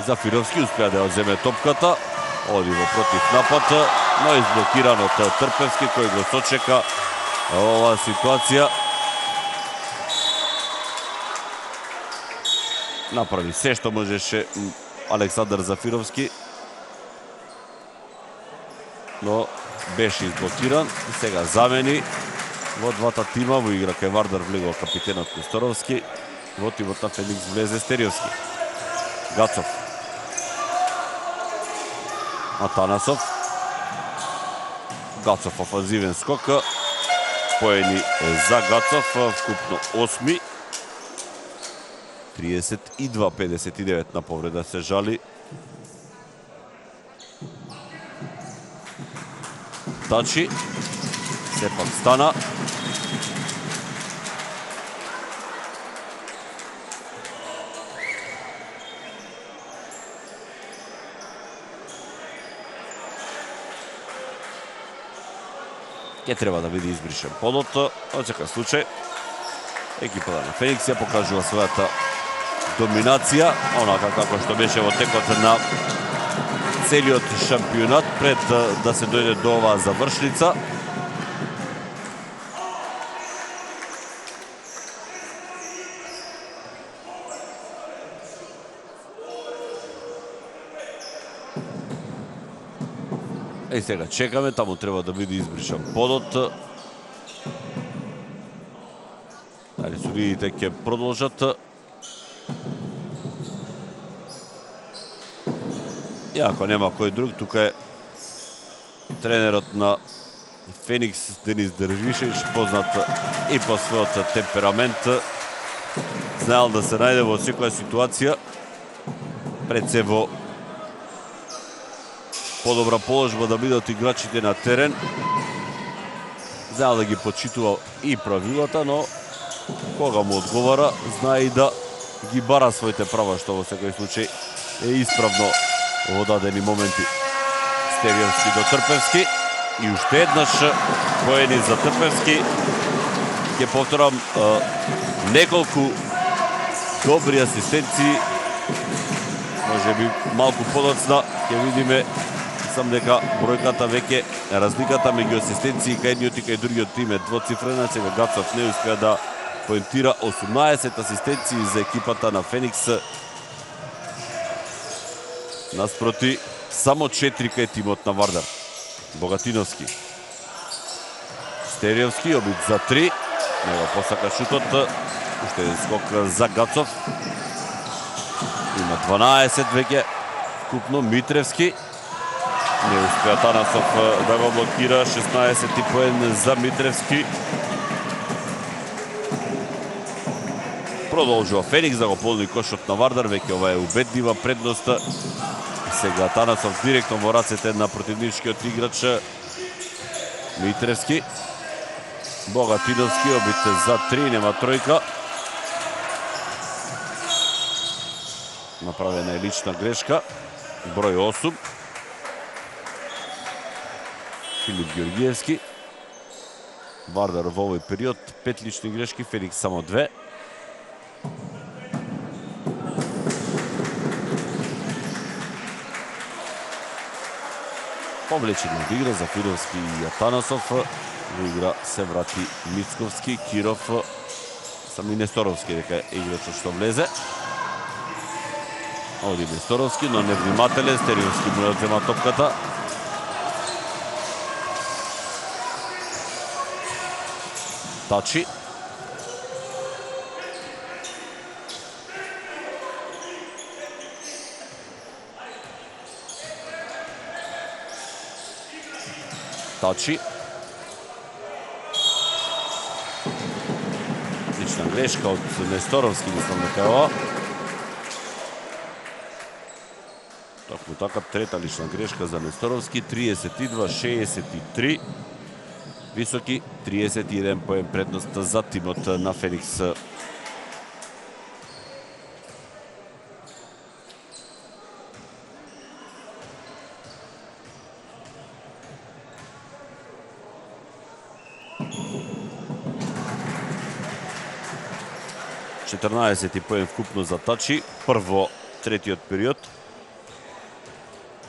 Зафировски успеа да ја одземе топката. Оди во против напад, но изблокиран од Трпевски кој го сочека оваа ситуација. Направи се што можеше Александар Зафировски, но беше изблокиран. Сега замени во двата тима. Во игра кај Вардар влегува капитенот Несторовски. Во тимот на Феникс влезе Стериовски. Гацов. Атанасов. Гацов офанзивен скок. Поени за Гацов, вкупно 8. 32-59 на повреда се жали. Тачи. Сепак стана. Ке треба да биде избришен подот. Во секој случај, екипата на Феникс ја покажува својата доминација, онака како што беше во текот на целиот шампионат пред да се дојде до оваа завршница. И сега чекаме, таму треба да биде избришан подот. Дали судиите ќе продолжат. И ако нема кој друг, тука е тренерот на Феникс Денис Дервишевич, познат и по својот темперамент. Знаел да се најде во секоја ситуација, пред се во подобра положба да бидат играчите на терен. Знаел да ги почитува и правилата, но кога му одговара, знае и да ги бара своите права, што во секој случај е исправно во дадени моменти. Стериевски до Трпевски и уште еднаш поени за Трпевски. Ќе повторам, неколку добри асистенции, може би малку подоцна, ќе видиме. Сам дека бројката веќе, разликата меѓу асистенции кај едниот и кај другиот тим е двоцифрена. Сега Гацов не успеа да поентира 18 асистенции за екипата на Феникс. Наспроти само 4 кај тимот на Вардар. Богатиновски. Стериевски, обид за 3. Него посака шутот. Уште еден скок за Гацов. Има 12 веќе. Купно Митревски. Не успеа Танасов да го блокира. 16 поен за Митревски. Продолжува Феникс да го полни кошот на Вардар. Веќе ова е убедлива предност. Сега Танасов директно во рацете на противничкиот играч Митревски. Богатиновски обид за 3, нема тројка. Направена е лична грешка. Број 8. Филип Георгиевски. Вардар во овој период 5 лични грешки, Феникс само 2. Повлечени од игра за Фидовски и Атанасов. Во игра се врати Мицковски, Киров, сами Несторовски дека е играчот што влезе. Оди Несторовски, но невнимателен. Стериевски му ја одзема топката. Тачи. Тачи. Лична грешка од Несторовски, мислам дека е ова. Токму така, трета лична грешка за Несторовски, 32-63. Високи, 31 поен предност за тимот на Феникс. Четрнаесети поен вкупно за Тачи, прво третиот период.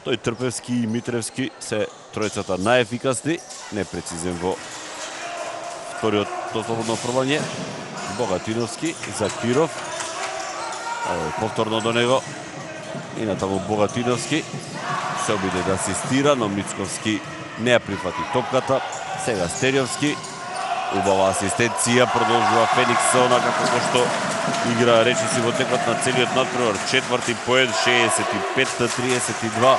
Тој Трпевски и Митревски се тројцата најефикасни, непрецизен во вториот слободно пробање. Богатиновски за Киров. Повторно до него. И натаму Богатиновски се обиде да асистира, но Мицковски не ја прифати топката. Сега Стериовски. Убава асистенција, продолжува Феникс онака како што игра речиси во текот на целиот надпревар. Четврти поен, 65-32.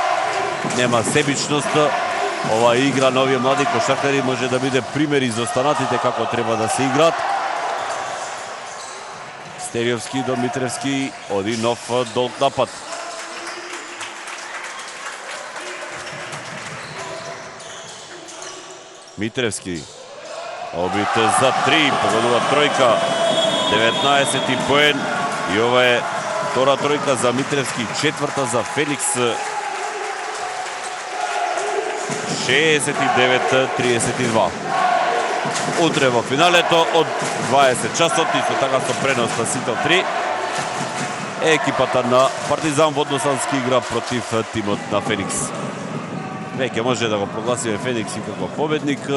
Нема себичност. Ова игра на овие млади кошаркари може да биде пример и за останатите како треба да се играат. Стериовски до Митревски, оди нов долг напад. Митревски. Обид за 3, погодува тројка, 19 поен и ова е втора тројка за Митревски, четврта за Феникс. 69-32. Утре во финалето од 20 часот, исто така со пренос на Сител 3, екипата на Партизан Водноsanski игра против тимот на Феникс. Веќе може да го прогласиме Феникс и како победник.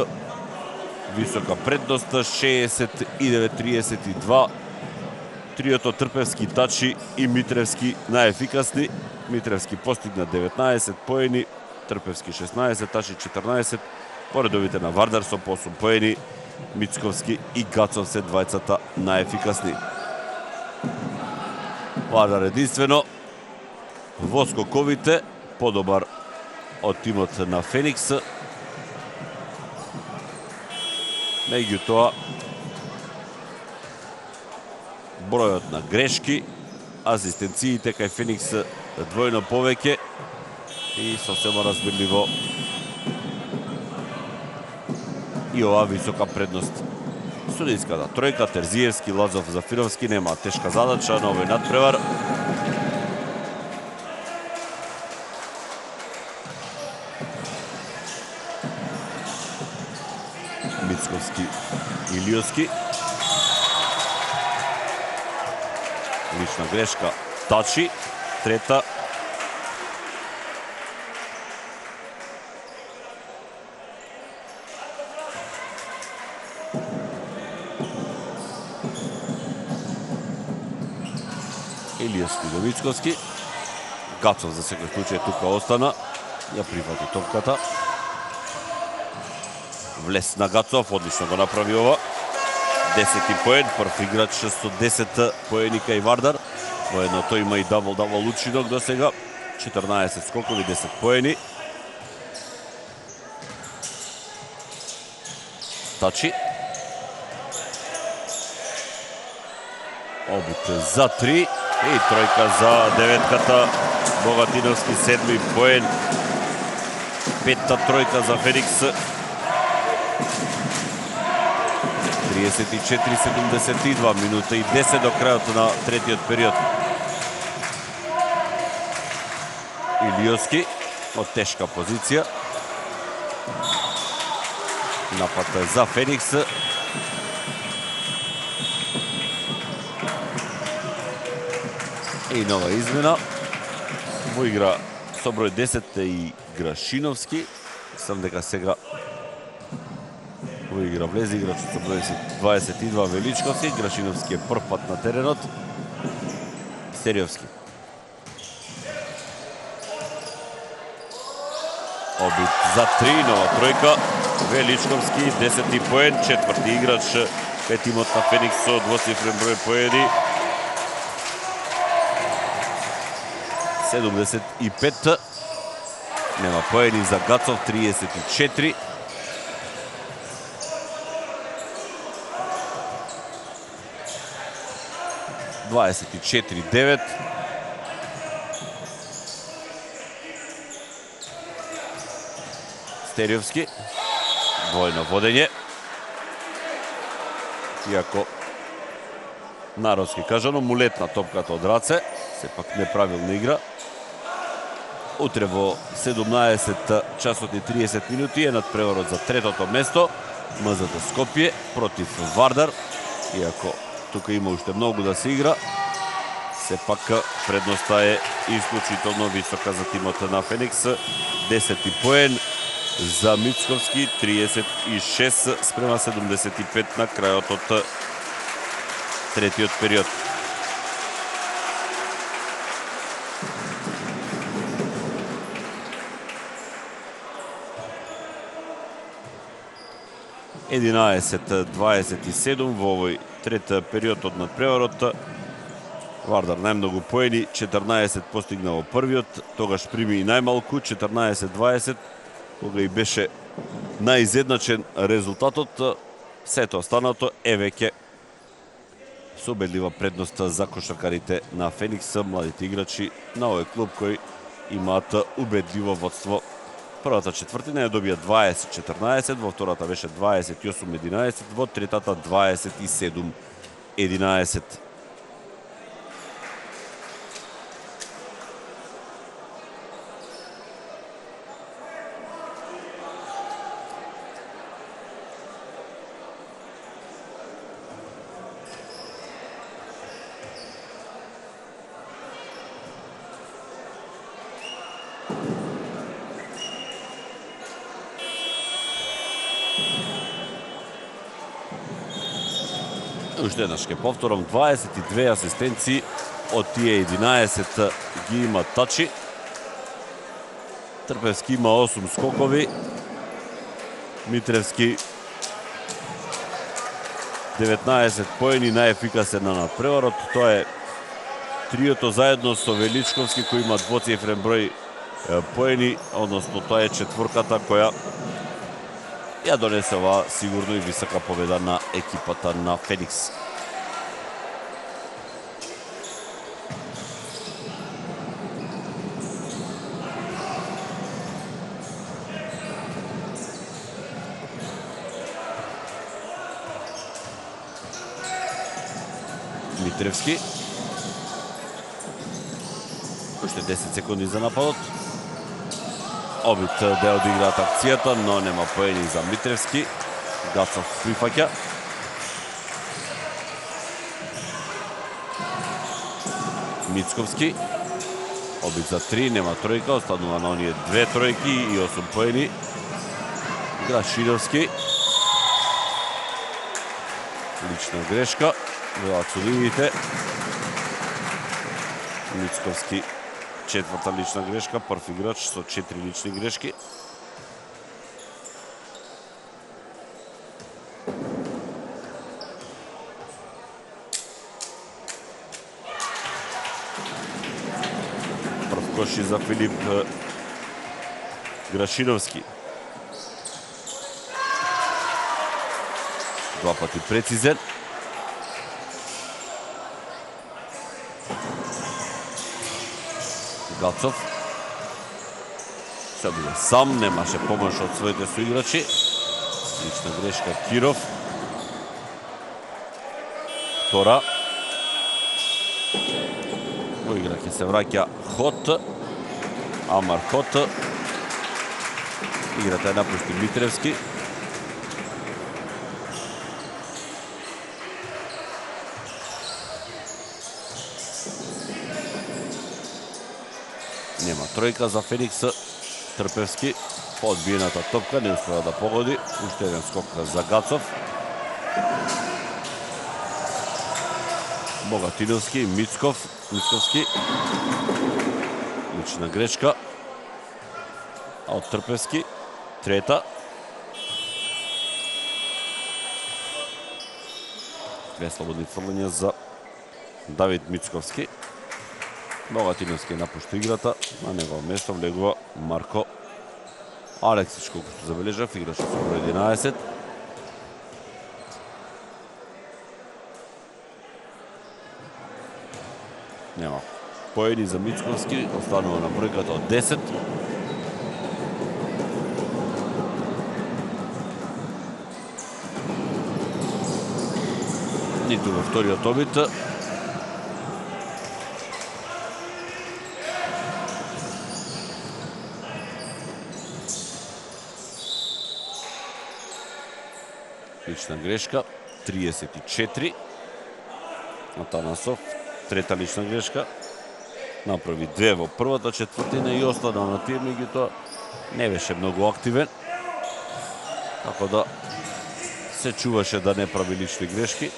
Висока предност, 69-32. Триото Трпевски, Тачи и Митревски најефикасни. Митревски постигна 19 поени, Трпевски 16, Тачи 14. Поредовите на Вардар со по 8 поени, Мицковски и Гацов се двајцата најефикасни. Вардар единствено во скоковите подобар од тимот на Феникс. Меѓутоа, бројот на грешки, асистенциите кај Феникс двојно повеќе и сосема разбирливо и оваа висока предност. Судиската тројка, Терзиевски, Лазов, Зафировски нема тешка задача на овој надпревар. Мицковски и Илиоски. Лична грешка Тачи, трета. Илиоски до Мицковски. Гацов за секој случај тука остана. Ја прифати топката. Влез на Гацов, одлично го направи ова. 10 поен, прв играч со 10 поени кај Вардар. Воедно тој има и дабл учинок до сега. 14 скокови, 10 поени. Тачи. Обид за 3 и тројка за деветката. Богатиновски 7 поен. Петта тројка за Феникс. 34-72, минута и 10 до крајот на третиот период. Илиоски од тешка позиција. Напад за Феникс. И нова измена. Во игра со број 10 и Грашиновски. Сам дека сега во игра влезе играчот со број 22 Величковски. Грашиновски е прв пат на теренот. Стериовски. Обид за 3, нова тројка. Величковски, 10 поен, четврти играч кај тимот на Феникс со двоцифрен број поени. 75. Нема поени за Гацов, 34. 24-9. Стериовски. Двојно водење. Иако народски кажано му летна топката од раце, сепак неправилна игра. Утре во 17 часот и 30 минути е надпреварот за третото место. МЗТ Скопје против Вардар. Иако тука има уште многу да се игра, сепак предноста е исклучително висока за тимот на Феникс. 10 поен за Мицковски, 36 спрема 75 на крајот од третиот период. Единаесет 27 во овој трет период од надпреварот. Вардар најмногу поени, 14 постигна во првиот, тогаш прими и најмалку, 14-20, кога и беше најизедначен резултатот. Сето останато е веќе со убедлива предност за кошаркарите на Феникс, младите играчи на овој клуб кои имаат убедливо водство. Првата четвртина ја добија 20-14, во втората беше 28-11, во третата 27-11. Уште еднаш ке повторам, 22 асистенции, од тие 11 ги има тачи. Трпевски има 8 скокови. Митревски 19 поени, најефикасен на надпреварот. Тоа е триото заедно со Величковски кој има двоцифрен број поени, односно тоа е четворката која ја донесе ова сигурно и висока победа на екипата на Феникс. Митревски. Уште 10 секунди за нападот. Обид да одиграат акцијата, но нема поени за Митревски. Гацов прифаќа. Мицковски. Обид за 3, нема тројка, останува на оние 2 тројки и 8 поени. Грашидовски. Лична грешка. Велат судиите. Мицковски. Четврта лична грешка, прв играч со 4 лични грешки. Прв коши за Филип Грашиновски. Два пати прецизен. Гацов се бил сам, немаше помош од своите соиграчи. Лична грешка Киров. Втора. Во игра ќе се враќа Хот. Амар Хот. Играта е напушти Митревски. Нема тројка за Феникс. Трпевски по одбиената топка не успева да погоди. Уште еден скок за Гацов. Богатиновски, Мицковски. Лична грешка. А од Трпевски трета. Две слободни фрлања за Давид Мицковски. Богатиновски напушта играта, на негово место влегува Марко Алексич, колку што забележав, играчот со број 11. Нема поени за Мицковски, останува на бројката од 10. Ниту во вториот обид. Лична грешка, 34. Атанасов, трета лична грешка. Направи 2 во првата четвртина и останал на тие, меѓутоа не беше многу активен. Така да се чуваше да не прави лични грешки.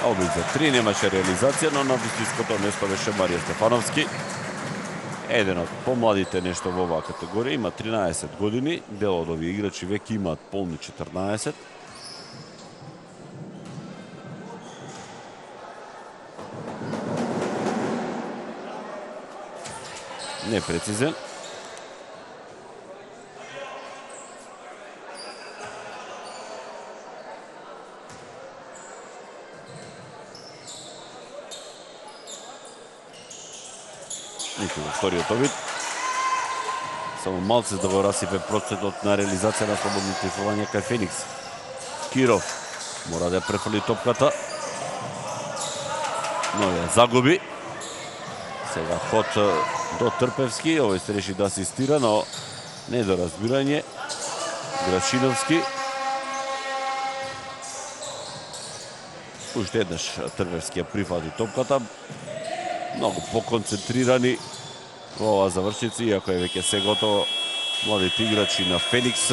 Обид за 3, немаше реализација, но на вистинското место беше Марија Стефановски. Еден од помладите нешто во оваа категорија, има 13 години, дел од овие играчи веќе имаат полни 14. Непрецизен. Ниту во вториот обид. Само малце да го расипе процентот на реализација на слободните фрлања кај Феникс. Киров мора да ја префрли топката, но ја загуби. Сега ход до Трпевски, овој се реши да асистира, но не до разбирање. Грашиновски. Уште еднаш Трпевски ја прифати топката. Многу поконцентрирани во оваа завршница, иако е веќе се готово. Младите играчи на Феникс.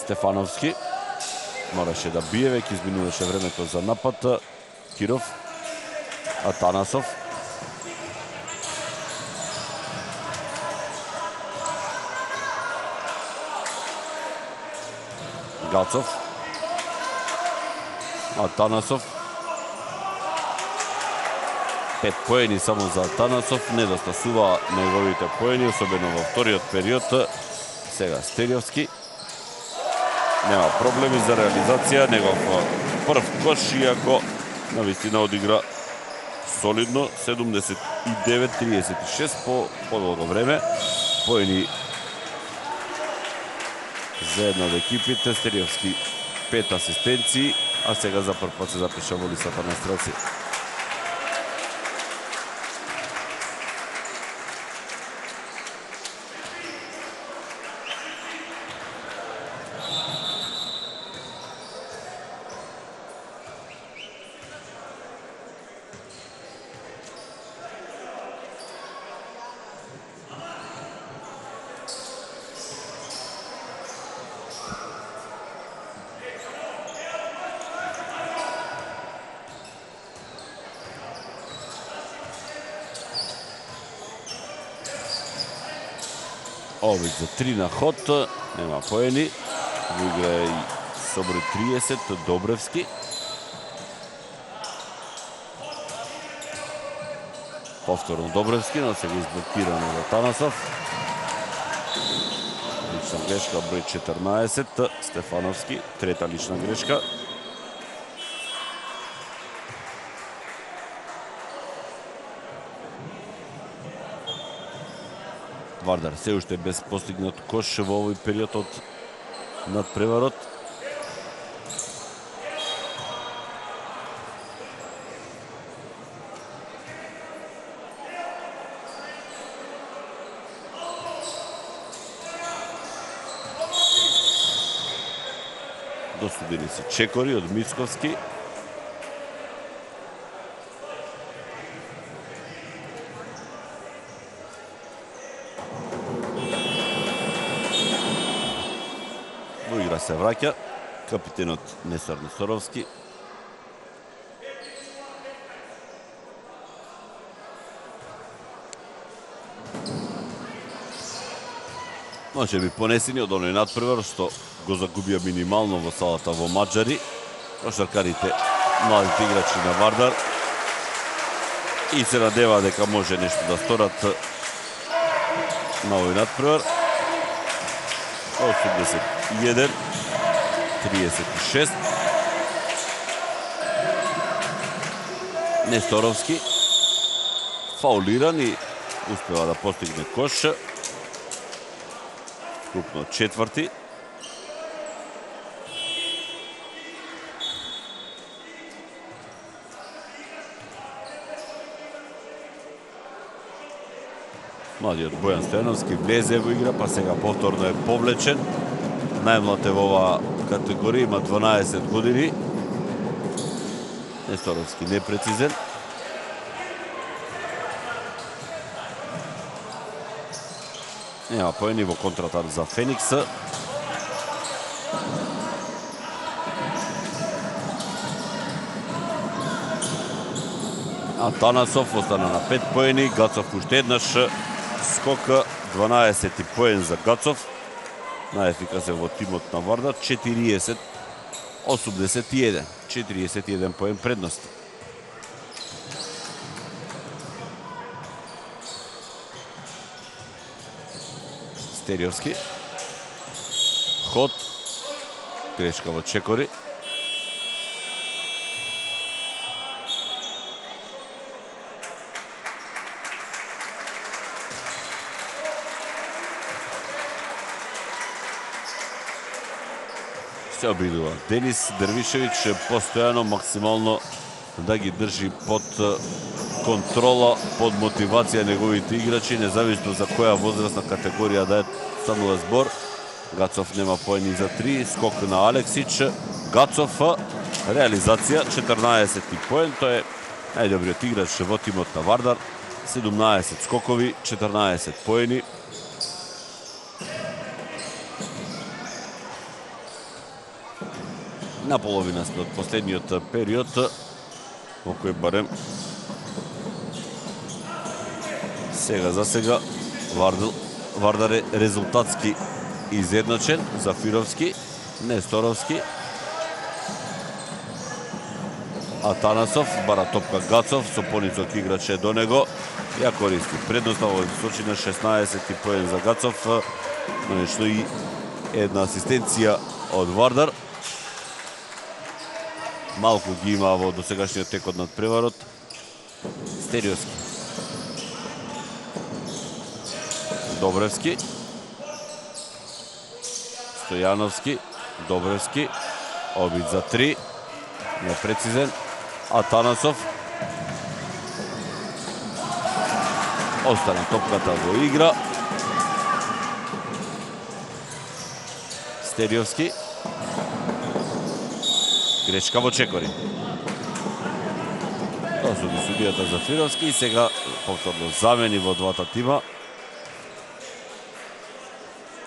Стефановски мораше да бие, веќе изминуваше времето за напад. Киров, Атанасов. Гацов. Атанасов. 5 поени само за Атанасов, недостасува неговите поени, особено во вториот период. Сега Стериовски. Нема проблеми за реализација, негов прв кош, иако навистина одигра солидно, 79-36 по подолго време. Поени за една од екипите, Стериовски 5 асистенции, а сега за прв пат се запиша во листата на стрелци. Обид за 3 на ход, нема поени. Во игра и собори 30, Добревски. Повторно Добревски, но сега изблокирано за Танасов. Лична грешка, број 14, Стефановски, трета лична грешка. Вардар се уште без постигнат кош во овој период од надпреварот. Достудени се чекори од Мицковски. Се враќа капитенот Несор Несоровски. Може би понесени од оној надпревар што го загубија минимално во салата во Маджари. Кошаркарите, младите играчи на Вардар, и се надева дека може нешто да сторат на овој надпревар. 81-36. Несторовски фаулиран и успева да постигне кош. Скупно четврти. Младиот Бојан Стојановски влезе во игра, па сега повторно е повлечен. Најмлад е во оваа категорија, има 12 години. Несторовски непрецизен. Нема поени во контратак за Феникс. Атанасов остана на 5 поени, Гацов уште еднаш скок, 12 поен за Гацов. Најефикасен во тимот на Вардар, 40-81. 41 поен предност. Стериовски. Ход. Грешка во Чекори. Се обидува Денис Дервишевич постојано, максимално да ги држи под контрола, под мотивација неговите играчи, независно за која возрастна категорија да е станува збор. Гацов нема поени за 3, скок на Алексич. Гацов, реализација, 14 поен, тој е најдобриот играч во тимот на Вардар. 17 скокови, 14 поени. На половина сме од последниот период, во кој барем за сега Вардар е резултатски изедначен. Зафировски, Несторовски, Атанасов, бара топка Гацов, со понисок играч е до него, ја користи предноста во Сочина, 16 поен за Гацов, но нешто и една асистенција од Вардар. Малку ги има во досегашниот тек од надпреварот. Стериовски. Добревски. Стојановски. Добревски. Обид за 3. Непрецизен. Атанасов. Остана топката во игра. Стериовски. Грешка во Чекори. Тоа суди судијата Зафировски и сега повторно замени во двата тима.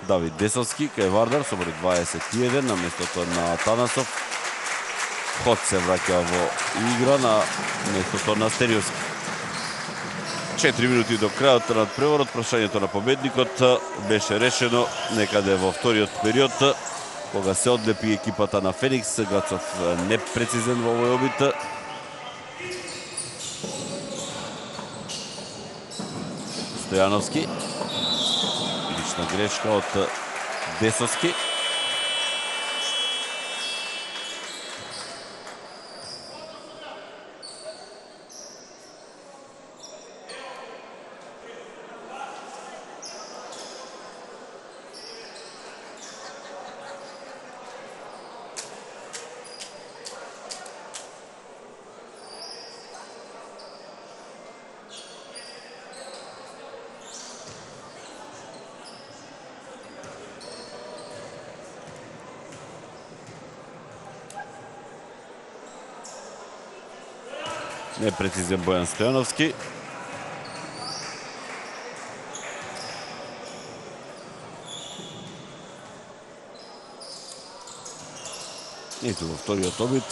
Давид Десовски кај Вардар со број 21 на местото на Атанасов. Ход се враќа во игра на местото на Стериовски. 4 минути до крајот на надпреварот, прашањето на победникот беше решено некаде во вториот период, кога се одлепи екипата на Феникс. Гацов непрецизен во овој обид. Стојановски. Лична грешка од Десовски. Непрецизен Бојан Стојановски. Ето во вториот обид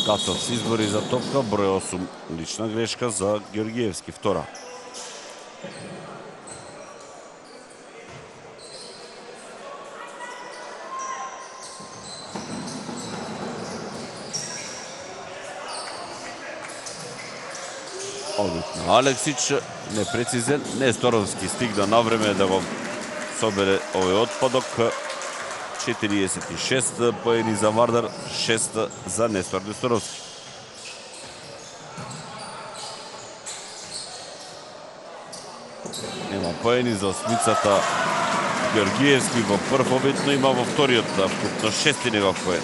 Гацов се избори за топка, број 8 лична грешка за Георгиевски, втора. Одит на Алексич, непрецизен. Несторовски стигна на време да го собере овој отпадок. 46 поени за Вардар, 6 за Нестор Несторовски. Нема поени за осмицата Георгиевски во прв обид, но има во вториот вкупно 6 негов поен.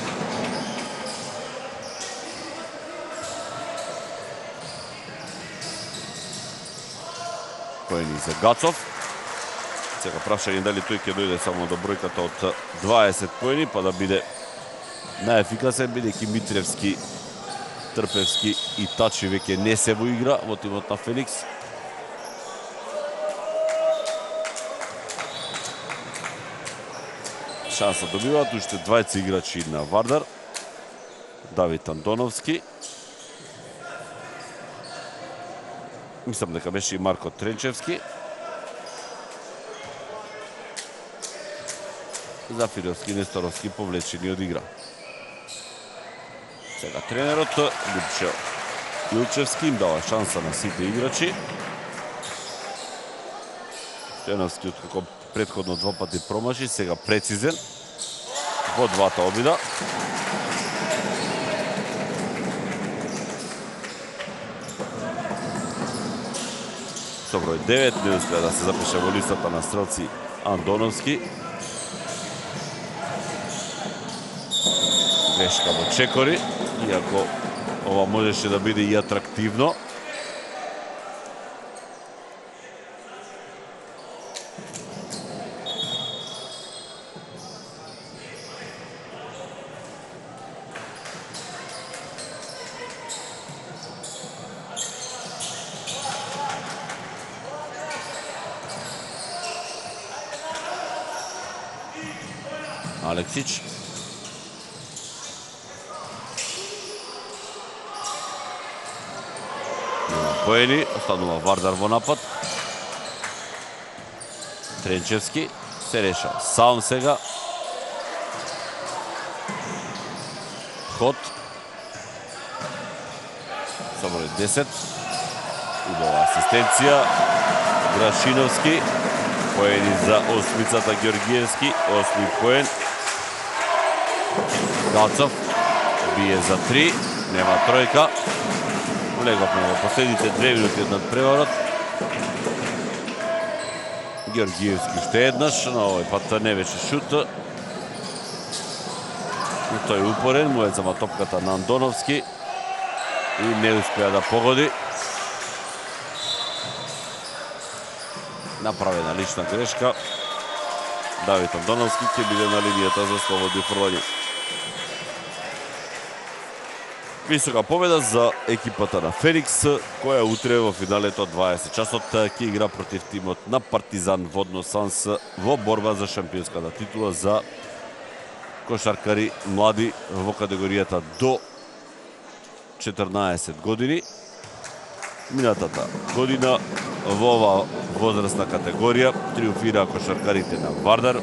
Поени за Гацов. Сега прашање дали тој ќе дојде само до бројката од 20 поени, па да биде најефикасен, бидејќи Митревски, Трпевски и Тачи веќе не се во игра во тимот на Феникс. Шанса добиваат уште двајца играчи на Вардар. Давид Антоновски. Мислам дека беше и Марко Тренчевски. Зафировски и Несторовски повлечени од игра. Сега тренерот Лјупчо Илчевски им дава шанса на сите играчи. Стојановски откако претходно два пати промаши, сега прецизен во двата обида. Со број 9 не успеа да се запише во листата на стрелци Андоновски. Грешка во Чекори, иако ова можеше да биде и атрактивно. Алексич. Поени, останува Вардар во напад. Тренчевски се реша сам сега. Ход. Со број 10. Убава асистенција. Грашиновски. Поени за осмицата Георгиевски. 8 поен. Гацов бие за 3. Нема тројка. Влеговме во последните 2 минути од надпреварот. Георгиевски уште еднаш, но овој пат не беше шут. Но тој упорен, му е зама топката на Андоновски и не успеа да погоди. Направена лична грешка. Давид Андоновски ќе биде на линијата за слободни фрлања. Висока победа за екипата на Феникс, која утре во финалето 20 часот ќе игра против тимот на Партизан Водно-Санс во борба за шампионската титула за кошаркари млади во категоријата до 14 години. Минатата година во оваа возрастна категорија триумфира кошаркарите на Вардар.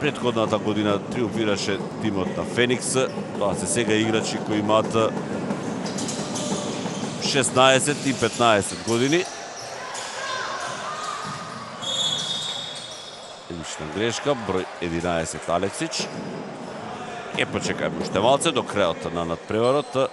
Претходната година триумфираше тимот на Феникс. Тоа се сега играчи кои имаат 16 и 15 години. Лична грешка, број 11 Алексич. Ќе почекајме уште малце до крајот на надпреварот.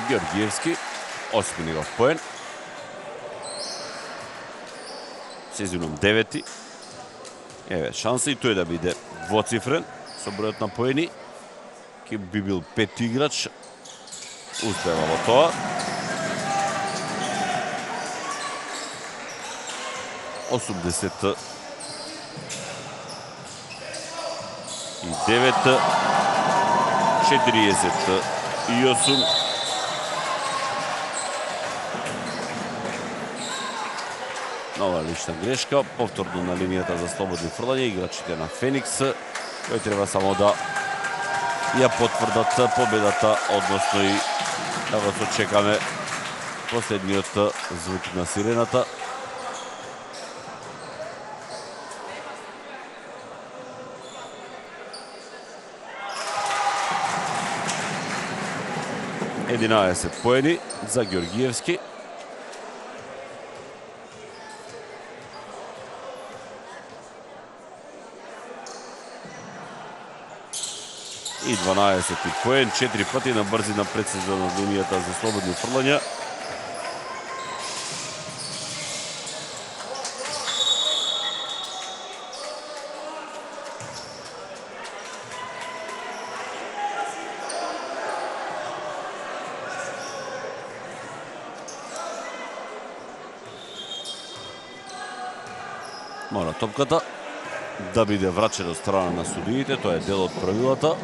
Георгиевски, 8 негов поен. Сезоном 9. Еве шанса и тој да биде двоцифрен со бројот на поени. Ке би бил 5 играч. Успева во тоа. Осумдесет и 9, 48. Нова лична грешка, повторно на линијата за слободни фрлања играчите на Феникс, кои треба само да ја потврдат победата, односно и да го сочекаме последниот звук на сирената. Единаесет поени за Георгиевски. И 12 поен, 4 пати на брзина прецизна на линијата за слободни фрлања. Мора топката да биде врачена од страна на судиите, тоа е дел од правилата.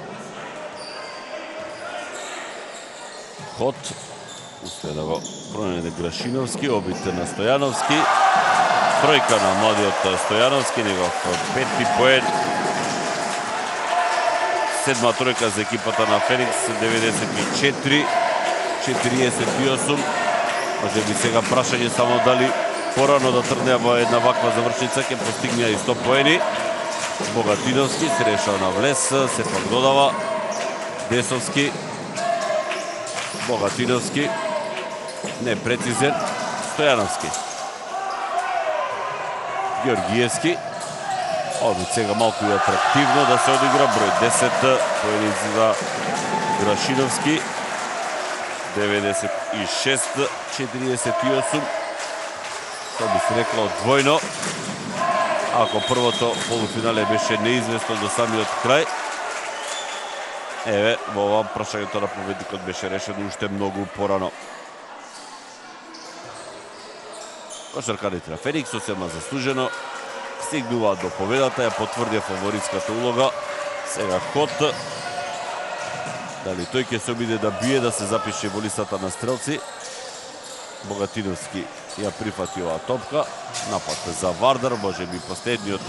Ход, уследа го пронеде Грашиновски, обите на Стојановски. Тројка на младиот Стојановски, негов пети поен. Седма тројка за екипата на Феникс, 94-48. Може би сега прашање само дали порано да тргнеа во една ваква завршница ќе постигнеа и 100 поени. Богатиновски се решава на влез, сепак додава. Десовски. Богатиновски. Непрецизен. Стојановски. Георгиевски. Одит сега малку и атрактивно да се одигра. Број 10 поени за Грашиновски. 96-48. Тоа би се рекло двојно. Ако првото полуфинале беше неизвестно до самиот крај, еве, во ова прашањето на победникот беше решено уште многу порано. Кошаркарите на Феникс сосема заслужено стигнуваат до победата, ја потврдија фаворитската улога. Сега ход. Дали тој ќе се обиде да бие, да се запише во листата на стрелци. Богатиновски ја прифати оваа топка. Напад за Вардар, може би последниот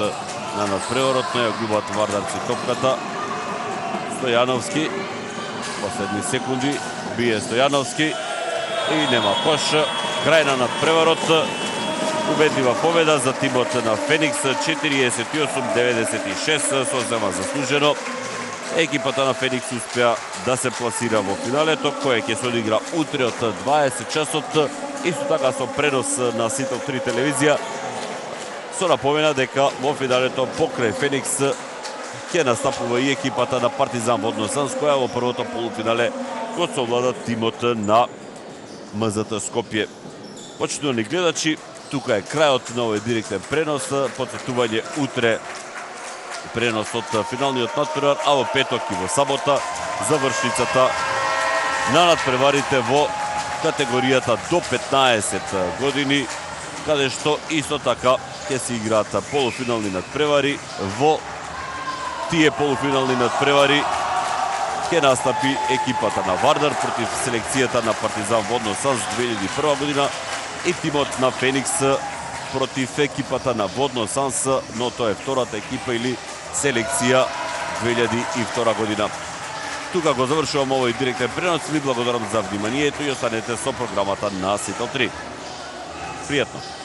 на надпреварот, но ја губат вардарци топката. Стојановски, последни секунди, бие Стојановски и нема кош. Крај на надпреварот, убедлива победа за тимот на Феникс, 48-96, созема заслужено. Екипата на Феникс успеа да се пласира во финалето, кое ќе се одигра утре од 20 часот, исто така со пренос на Сител 3 телевизија. Со напомена дека во финалето покрај Феникс ќе настапува и екипата на Партизан Водно-Санс, која во првото полуфинале го совлада тимот на МЗТ Скопје. Почитувани гледачи, тука е крајот на овој директен пренос. Потсетување утре пренос од финалниот надпревар, а во петок и во сабота завршницата на надпреварите во категоријата до 15 години, каде што исто така ќе се играат полуфинални надпревари. Во тие полуфинални надпревари ќе настапи екипата на Вардар против селекцијата на Партизан Водно-Санс 2001 година и тимот на Феникс против екипата на Водно-Санс, но тоа е втората екипа или селекција 2002 година. Тука го завршувам овој директен пренос. Ви благодарам за вниманието и останете со програмата на Сител 3. Пријатно!